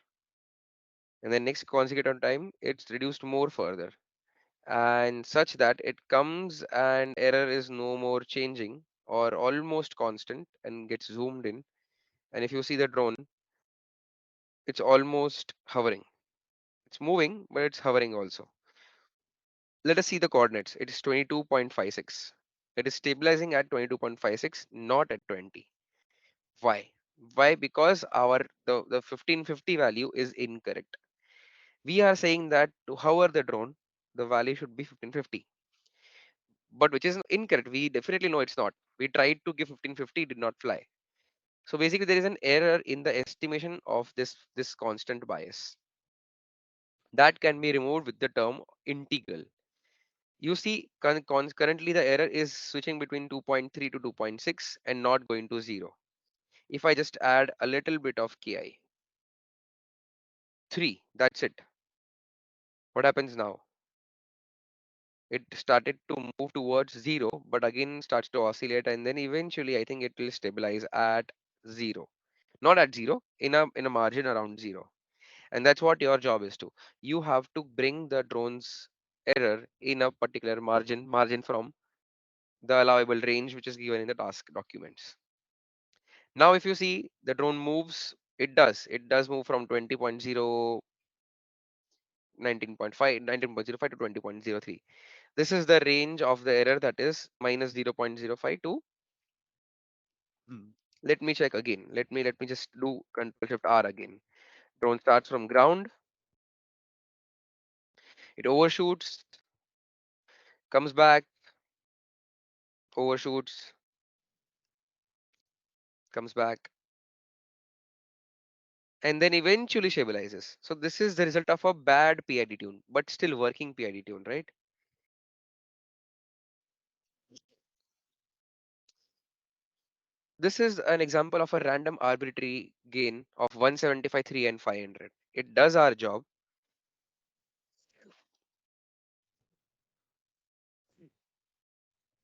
and the next consecutive time, it's reduced more further, and such that it comes and error is no more changing or almost constant and gets zoomed in. And if you see the drone, it's almost hovering. It's moving, but it's hovering also. Let us see the coordinates. It is 22.56. It is stabilizing at 22.56, not at 20. Why? Why? Because the 1550 value is incorrect. We are saying that to hover the drone, the value should be 1550, but which is incorrect. We definitely know it's not. We tried to give 1550, did not fly. So basically, there is an error in the estimation of this constant bias that can be removed with the term integral. You see, currently the error is switching between 2.3 to 2.6 and not going to 0. If I just add a little bit of ki, 3, that's it. What happens now? It started to move towards 0, but again starts to oscillate, and then eventually I think it will stabilize at 0. Not at 0, in a margin around 0. And that's what your job is to. You have to bring the drone's error in a particular margin from the allowable range which is given in the task documents. Now, if you see the drone moves, it does move from 20.0, 19.5, 19.05 to 20.03. This is the range of the error, that is minus 0.05 to. Hmm. Let me check again. Let me just do Control Shift R again. Drone starts from ground, it overshoots, comes back, overshoots, comes back, and then eventually stabilizes. So this is the result of a bad PID tune, but still working PID tune, right? This is an example of a random arbitrary gain of 175, 3, and 500. It does our job.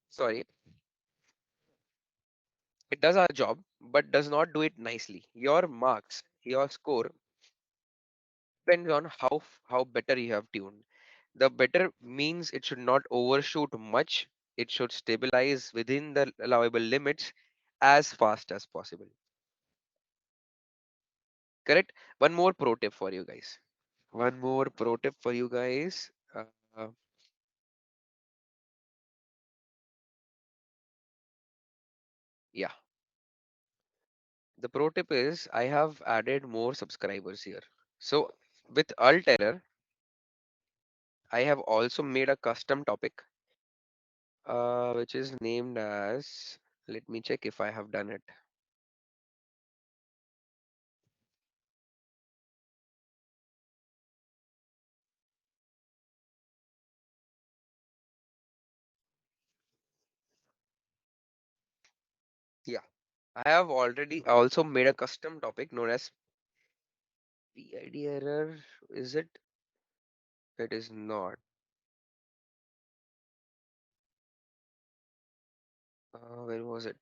Sorry, it does our job, but does not do it nicely. Your marks, your score depends on how better you have tuned. The better means it should not overshoot much. It should stabilize within the allowable limits as fast as possible. Correct? One more pro tip for you guys. One more pro tip for you guys. Uh, yeah, the pro tip is I have added more subscribers here. So with Alt Error, I have also made a custom topic, which is named as. Let me check if I have done it. Yeah, I have already also made a custom topic known as PID error. Is it? It is not. Where was it?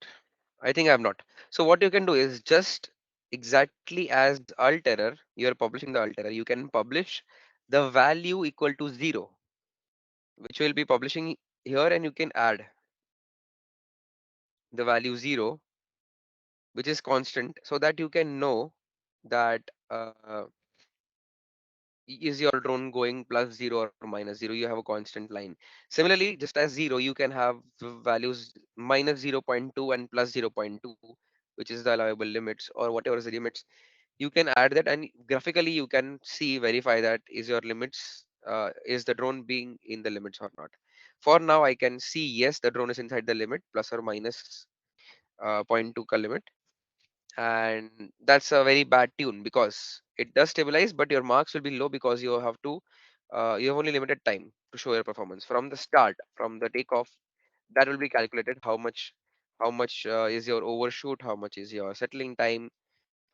I think I have not. So what you can do is just exactly as alt error, you are publishing the alt error. You can publish the value equal to 0, which will be publishing here, and you can add the value 0, which is constant, so that you can know that is your drone going plus 0 or minus 0. You have a constant line. Similarly, just as 0, you can have the values minus 0.2 and plus 0.2, which is the allowable limits or whatever is the limits. You can add that, and graphically you can see, verify that is your limits, is the drone being in the limits or not. For now I can see yes, the drone is inside the limit, plus or minus zero point 0.2 ka limit. And that's a very bad tune, because it does stabilize, but your marks will be low, because you have to you have only limited time to show your performance from the start, from the takeoff. That will be calculated how much is your overshoot, how much is your settling time,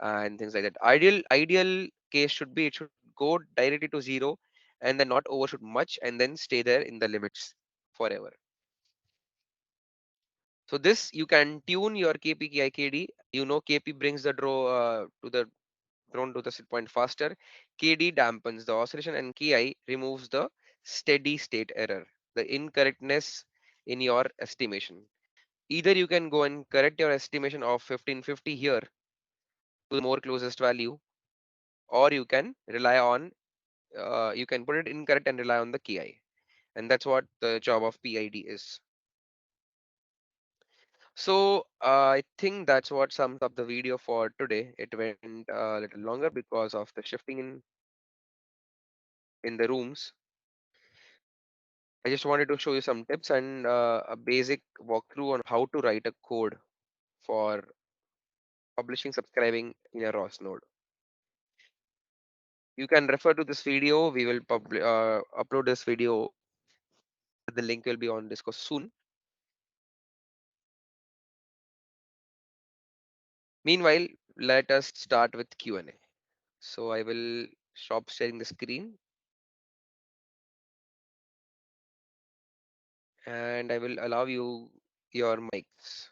and things like that. Ideal case should be, it should go directly to zero, and then not overshoot much, and then stay there in the limits forever. So this you can tune your KP KIKD. KP brings the drone to the set point faster. KD dampens the oscillation, and KI removes the steady state error, the incorrectness in your estimation. Either you can go and correct your estimation of 1550 here to the more closest value, or you can put it incorrect and rely on the KI. And that's what the job of PID is. So I think that's what sums up the video for today. It went a little longer because of the shifting in the rooms. I just wanted to show you some tips and a basic walkthrough on how to write a code for publishing, subscribing in a ROS node. You can refer to this video. We will upload this video. The link will be on Discord soon. Meanwhile, let us start with Q&A. So I will stop sharing the screen, and I will allow you your mics.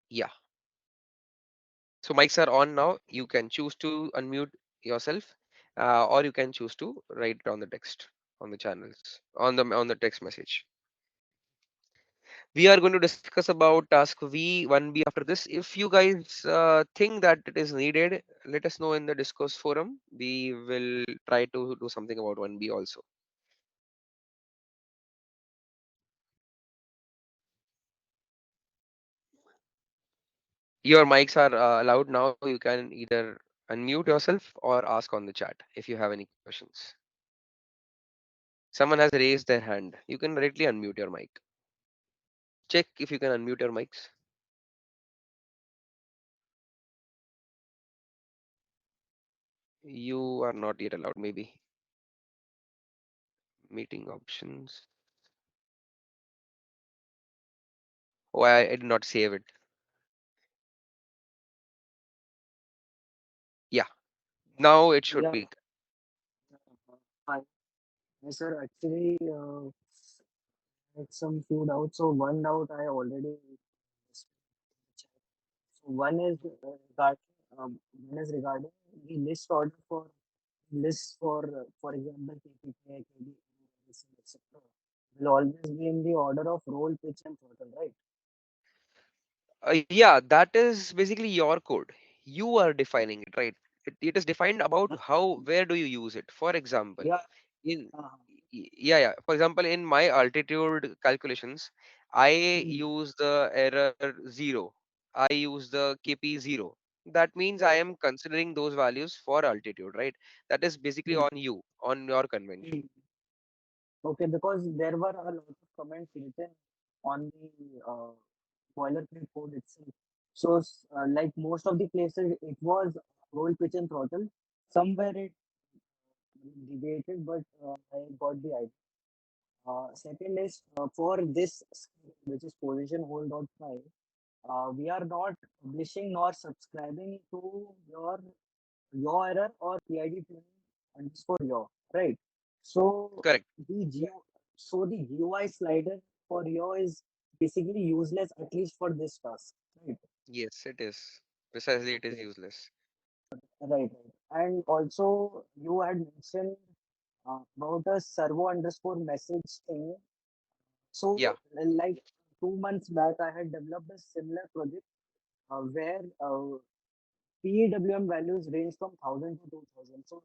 Yeah. So mics are on now. You can choose to unmute yourself, or you can choose to write down the text on the channels, on the text message. We are going to discuss about task V 1B after this. If you guys think that it is needed, let us know in the discourse forum. We will try to do something about 1B also. Your mics are allowed now. You can either unmute yourself or ask on the chat if you have any questions. Someone has raised their hand. You can directly unmute your mic. Check if you can unmute your mics. You are not yet allowed, maybe. Meeting options. Oh, I did not save it. Yeah, now it should Yeah, be. hi. Yes, sir. Actually, had some few doubts. So one doubt I already checked. So one is regarding the list order for for example, KPK, KD, etc. Will always be in the order of roll, pitch, and throttle, right? Yeah, that is basically your code. You are defining it, right? It is defined about how, where do you use it. For example, Yeah. in Uh, yeah, yeah. For example, in my altitude calculations, I hmm, use the error zero. I use the KP zero. That means I am considering those values for altitude, right? That is basically hmm, on you, on your convention. hmm. Okay, because there were a lot of comments written on the boilerplate code itself. So, like most of the places, it was roll, pitch, and throttle. Somewhere it debated, but I got the idea. Second is for this script, which is position hold.5, we are not publishing nor subscribing to your error or PID tuning underscore your, right? So Correct. the GU, so the GUI slider for your is basically useless, at least for this task, right? Yes, it is. Precisely, it is Okay, useless. right, right. And also you had mentioned about a servo underscore message thing. Yeah, So like 2 months back, I had developed a similar project where PWM values range from 1000 to 2000. So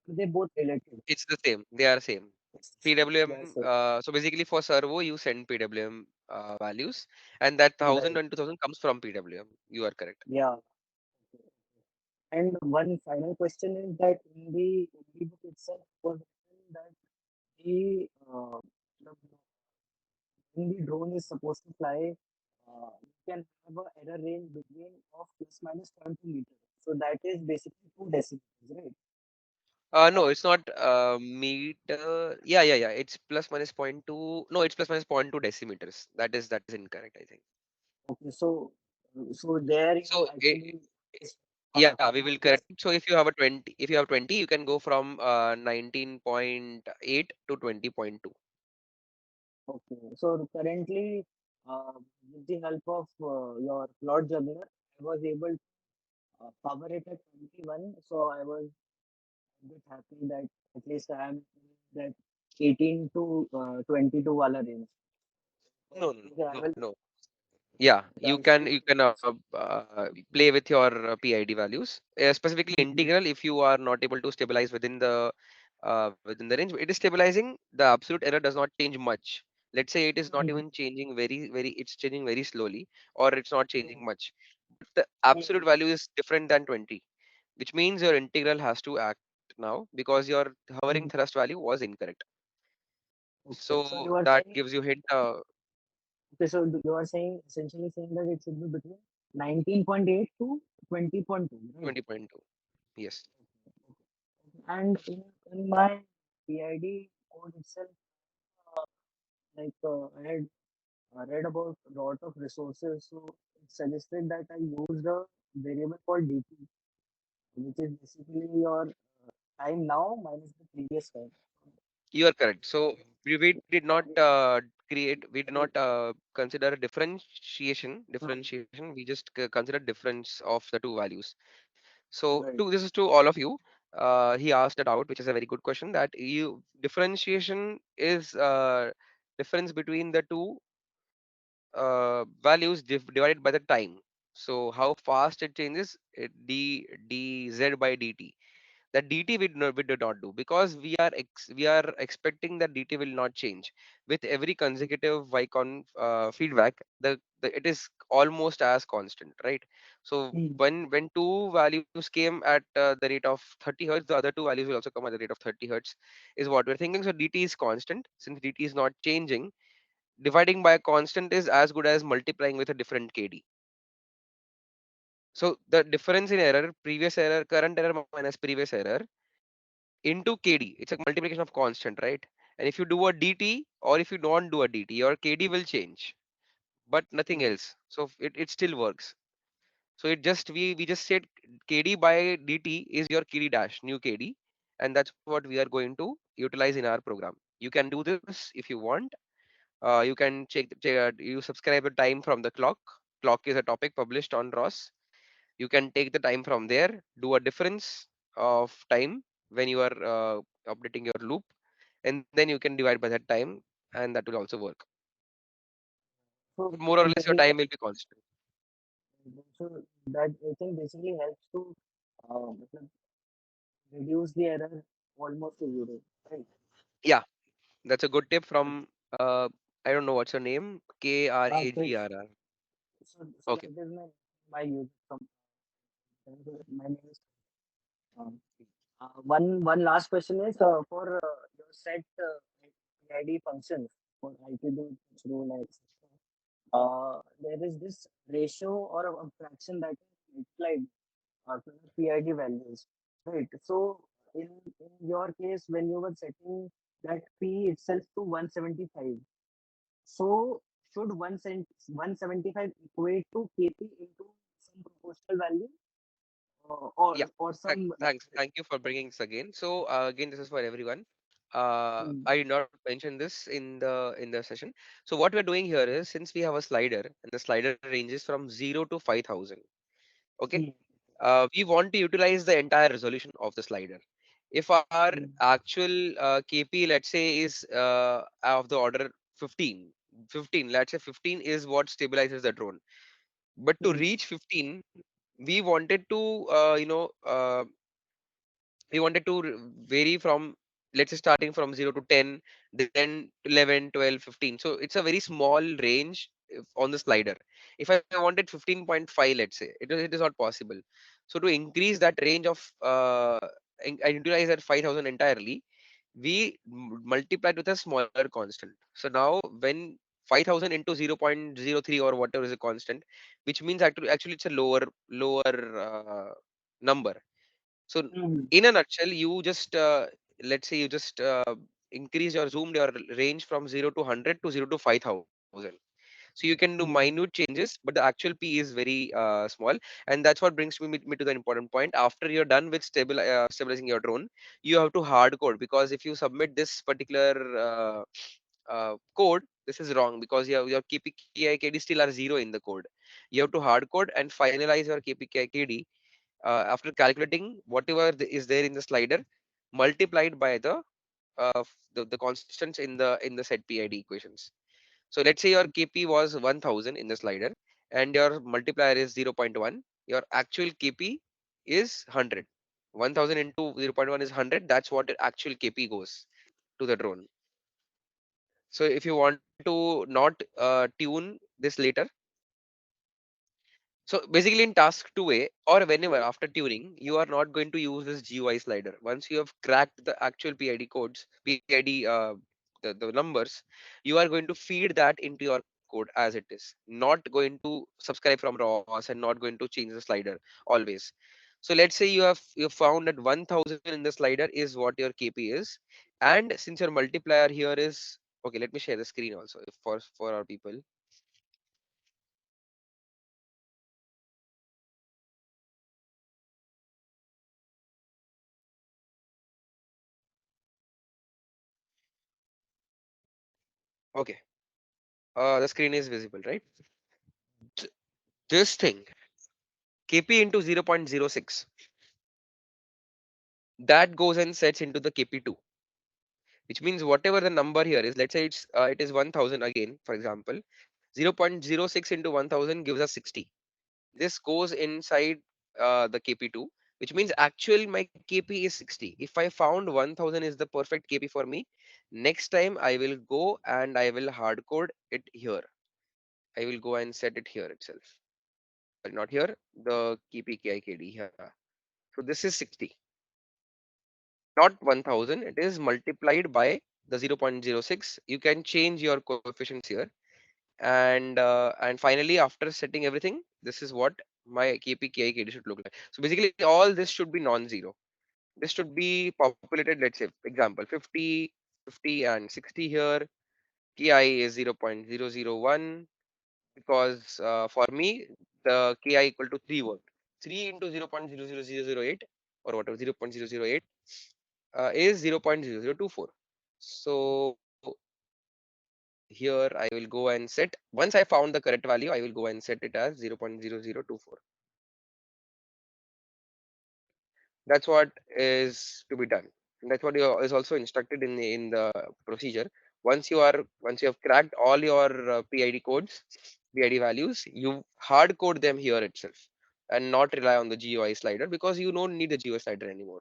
are they both related? it's the same. They are same. PWM. That's it. So basically, for servo, you send PWM values, and that thousand Right. and 2000 comes from PWM. You are correct. Yeah. And one final question is that in the book itself was written that the the when the drone is supposed to fly, you can have a error range between of plus minus 0.2 meters. So that is basically 2 decibels, right? No, it's not meter. Yeah. It's plus minus point two. No, it's plus minus point two decimeters. That is incorrect, I think. Okay, so there you So actually is yeah, we will correct plus. it. So if you have 20, you can go from 19.8 to 20.2. Okay, so currently, uh, with the help of your plot juggler, I was able to cover it at 21. So I was a bit happy that at least I am in that 18 to 22 wala range. No, no, Okay, I no, will. no. Yeah, you I'll can see. you can play with your PID values, specifically Mhm, integral. If you are not able to stabilize within the range, it is stabilizing. The absolute error does not change much. Let's say it is not mhm, even changing very. It's changing very slowly, or it's not changing mhm, much. But the absolute mhm, value is different than 20, which means your integral has to act now because your hovering mhm. thrust value was incorrect. Okay, so So you are that saying. gives you hint. Okay, so you are saying essentially saying that it should be between 19.8 to 20.2, right? 20.2. Yes. And in my PID code itself, uh, I had read about a lot of resources, so it suggested that I used a variable called DT, which is basically your time now minus the previous time. You are correct. Uh, So we did not we did not right. consider differentiation. We just consider difference of the two values. So Right. this is to all of you. He asked it out, which is a very good question. That you differentiation is difference between the two values divided by the time. So how fast it changes, dz by dt. That dt we did not do because we are expecting that dt will not change with every consecutive Vicon feedback. It is almost as constant, right? So Hmm. when two values came at the rate of 30 hertz, the other two values will also come at the rate of 30 hertz, is what we're thinking. So dt is constant. Since dt is not changing, dividing by a constant is as good as multiplying with a different kd. So the difference in error, previous error, current error minus previous error into KD. It's a multiplication of constant, right? And if you do a DT or if you don't do a DT, your KD will change, but nothing Hmm. else. So it still works. So it just we just said KD by DT is your KD dash, new KD, and that's what we are going to utilize in our program. You can do this if you want. You can you subscribe the time from the clock. Clock is a topic published on ROS. You can take the time from there, do a difference of time when you are updating your loop, and then you can divide by that time, and that will also work. So But more or less, your basically, time will be constant. so that I think basically helps to मतलब reduce the error almost to zero, right? Yeah, that's a good tip from uh, I don't know what's her name, Chris. KRAGRR. So Okay. that is my user from my name is. Um, one last question is for your set PID functions for ITB rule etc. There is this ratio or a fraction that is multiplied to the PID values, right? So in your case, when you were setting that P itself to 175, so should 175 equate to KP into some proportional value Yeah. or some Thanks. Thank you for bringing this again. So again, this is for everyone. mm, I did not mention this in the session. So what we're doing here is, since we have a slider and the slider ranges from 0 to 5,000. Okay. mm, We want to utilize the entire resolution of the slider. If our mm, actual KP, let's say, is of the order 15, 15, let's say 15 is what stabilizes the drone. But to mm, reach 15, we wanted to, we wanted to vary from let's say starting from 0 to 10, then 11, 12, 15. So it's a very small range on the slider. If I wanted 15.5, let's say, it is not possible. So to increase that range of and utilize that 5000 entirely, we multiplied with a smaller constant. So now when 5000 into 0.03 or whatever is a constant, which means actually it's a lower number. So Mhm. in a nutshell, you just let's say you just increase your zoomed your range from 0 to 100 to 0 to 5000. So you can do minute Mhm. changes, but the actual P is very small, and that's what brings me to the important point. After you're done with stabilizing your drone, you have to hard code, because if you submit this particular code, this is wrong, because your KPI KD still are zero in the code. You have to hard code and finalize your KPI KD after calculating whatever is there in the slider, multiplied by the constants in the set PID equations. So let's say your KP was 1000 in the slider, and your multiplier is 0.1. Your actual KP is 100. 1000 into 0.1 is 100. That's what the actual KP goes to the drone. So if you want to not tune this later, so basically in task 2A or whenever after tuning, you are not going to use this GUI slider. Once you have cracked the actual PID codes, PID, the numbers, you are going to feed that into your code as it is. Not going to subscribe from RAWs and not going to change the slider always. So let's say you found that 1000 in the slider is what your KP is. And since your multiplier here is, okay, let me share the screen also for our people. Okay. The screen is visible, right? Th- This thing, KP into 0.06, that goes and sets into the KP2, which means whatever the number here is, let's say it is 1000 again, for example, 0.06 into 1000 gives us 60. This goes inside the KP2, which means actual my KP is 60. If I found 1000 is the perfect KP for me, next time I will go and I will hard code it here. I will go and set it here itself. Sorry, not here, the KPKIKD here. So this is 60, not 1000. It is multiplied by the 0.06. You can change your coefficients here. And finally, after setting everything, this is what my KPKIKD should look like. So basically, all this should be non-zero. This should be populated, let's say, example, 50, 50 and 60 here. KI is 0.001, because for me, the KI equal to 3 volt. 3 into 0.00008 or whatever, 0.008 is 0.0024. So here I will go and set, once I found the correct value, I will go and set it as 0.0024. That's what is to be done. And that's what is also instructed in the procedure. Once you have cracked all your PID codes, PID values, you hard code them here itself and not rely on the GUI slider, because you don't need the GUI slider anymore.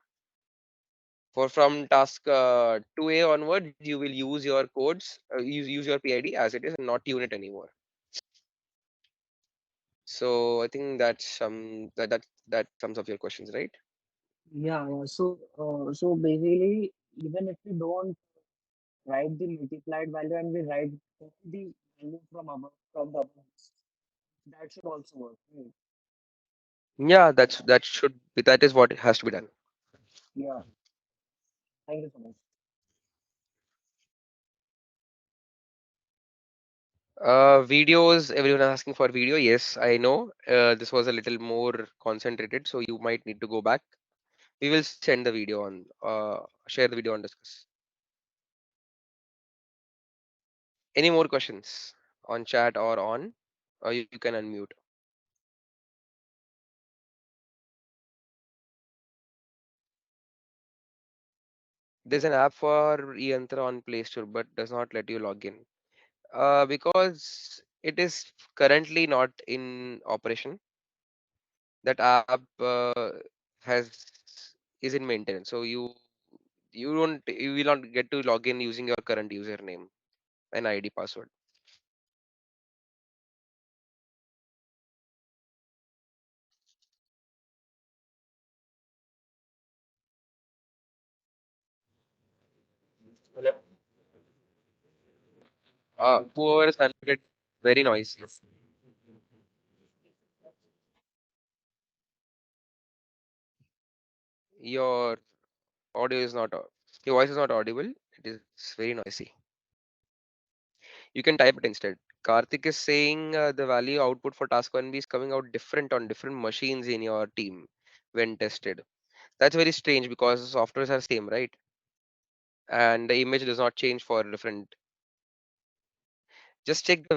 For from task 2A onwards, you will use your codes, use your PID as it is and not tune it anymore. So I think that sums up your questions, right? Yeah, yeah. So basically, even if we don't write the multiplied value and we write the value from the above, that should also work. Right? Yeah, that is what has to be done. Yeah. Thank you so much. Videos, everyone asking for video. Yes, I know. This was a little more concentrated, so you might need to go back. We will send the video on, share the video and discuss. Any more questions on chat or on? You can unmute. There's an app for Yantra on Play Store, but does not let you log in. Because it is currently not in operation. That app has is in maintenance. So You will not get to log in using your current username and ID password. Whoever is unmuted, very noisy. Your audio is not, your voice is not audible. It is very noisy. You can type it instead. Karthik is saying the value output for task 1B is coming out different on different machines in your team when tested. That's very strange because the softwares are same, right? And the image does not change for different. Just check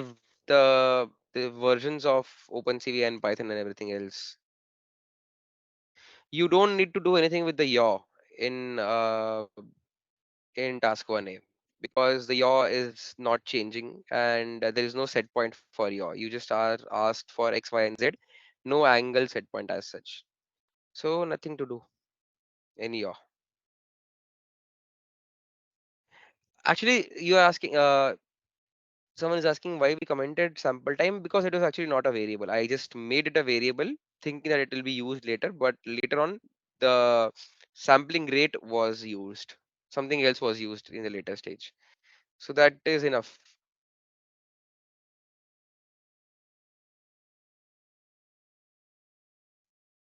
the versions of OpenCV and Python and everything else. You don't need to do anything with the yaw in in task 1A because the yaw is not changing and there is no set point for yaw. You just are asked for X, Y, and Z, no angle set point as such. So nothing to do in yaw. Actually, you are asking. Someone is asking why we commented sample time because it was actually not a variable. I just made it a variable thinking that it will be used later, but later on the sampling rate was used. Something else was used in the later stage. So that is enough.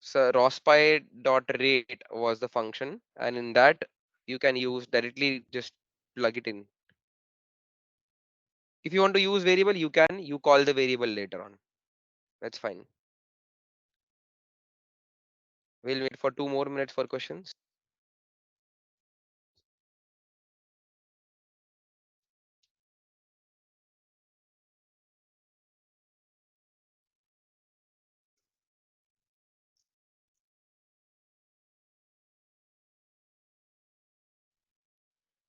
So rospi.rate was the function, and in that you can use directly just plug it in. If you want to use variable, you can. You call the variable later on. That's fine. We'll wait for 2 more minutes for questions.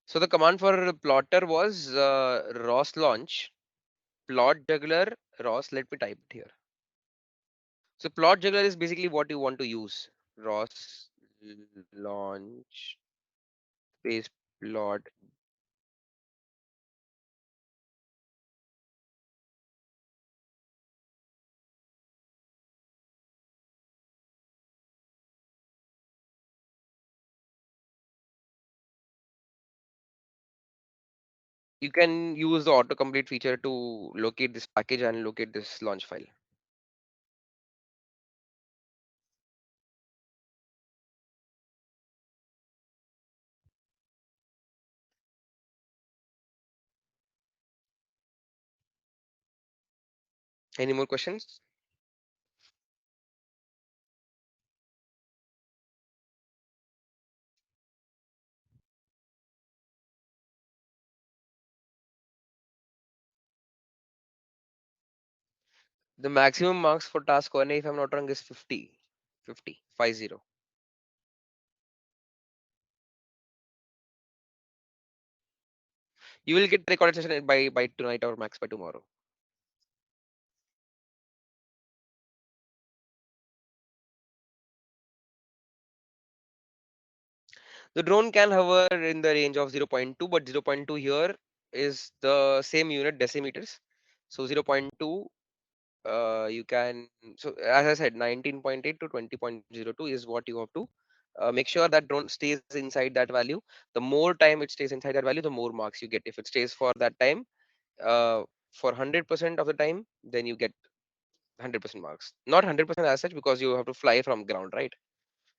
So the command for plotter was ROS launch plot juggler ROS. Let me type it here. So plot juggler is basically what you want to use. ROS launch space plot. You can use the autocomplete feature to locate this package and locate this launch file. Any more questions? The maximum marks for task 1, if I'm not wrong, is 50. 50, 50. You will get the recorded session by tonight or max by tomorrow. The drone can hover in the range of zero point 0.2, but zero point 0.2 here is the same unit decimeters. So zero point 0.2, you can, so as I said, 19.8 to 20.02 is what you have to make sure that drone stays inside that value. The more time it stays inside that value, the more marks you get. If it stays for that time, uh, for 100% of the time, then you get 100% marks. Not 100% as such because you have to fly from ground, right?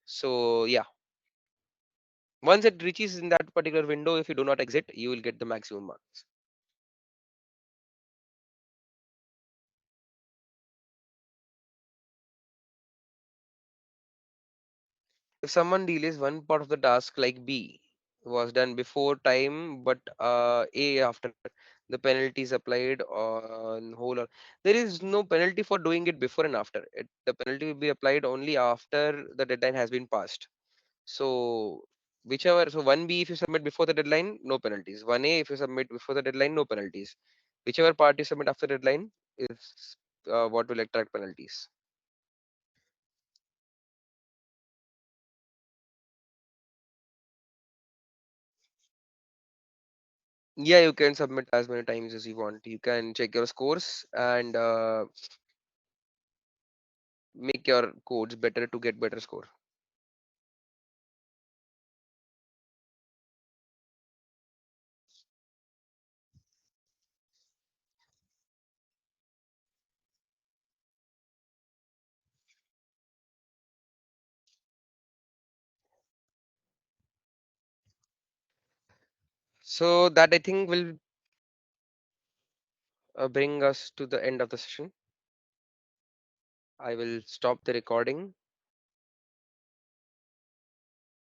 So yeah, once it reaches in that particular window, if you do not exit, you will get the maximum marks. If someone delays one part of the task like B was done before time but A after, the penalty is applied on whole or there is no penalty for doing it before and after. The penalty will be applied only after the deadline has been passed. So whichever, so 1B if you submit before the deadline, no penalties. 1A if you submit before the deadline, no penalties. Whichever part you submit after deadline is what will attract penalties. Yeah, you can submit as many times as you want. You can check your scores and make your codes better to get better score. So that I think will bring us to the end of the session. I will stop the recording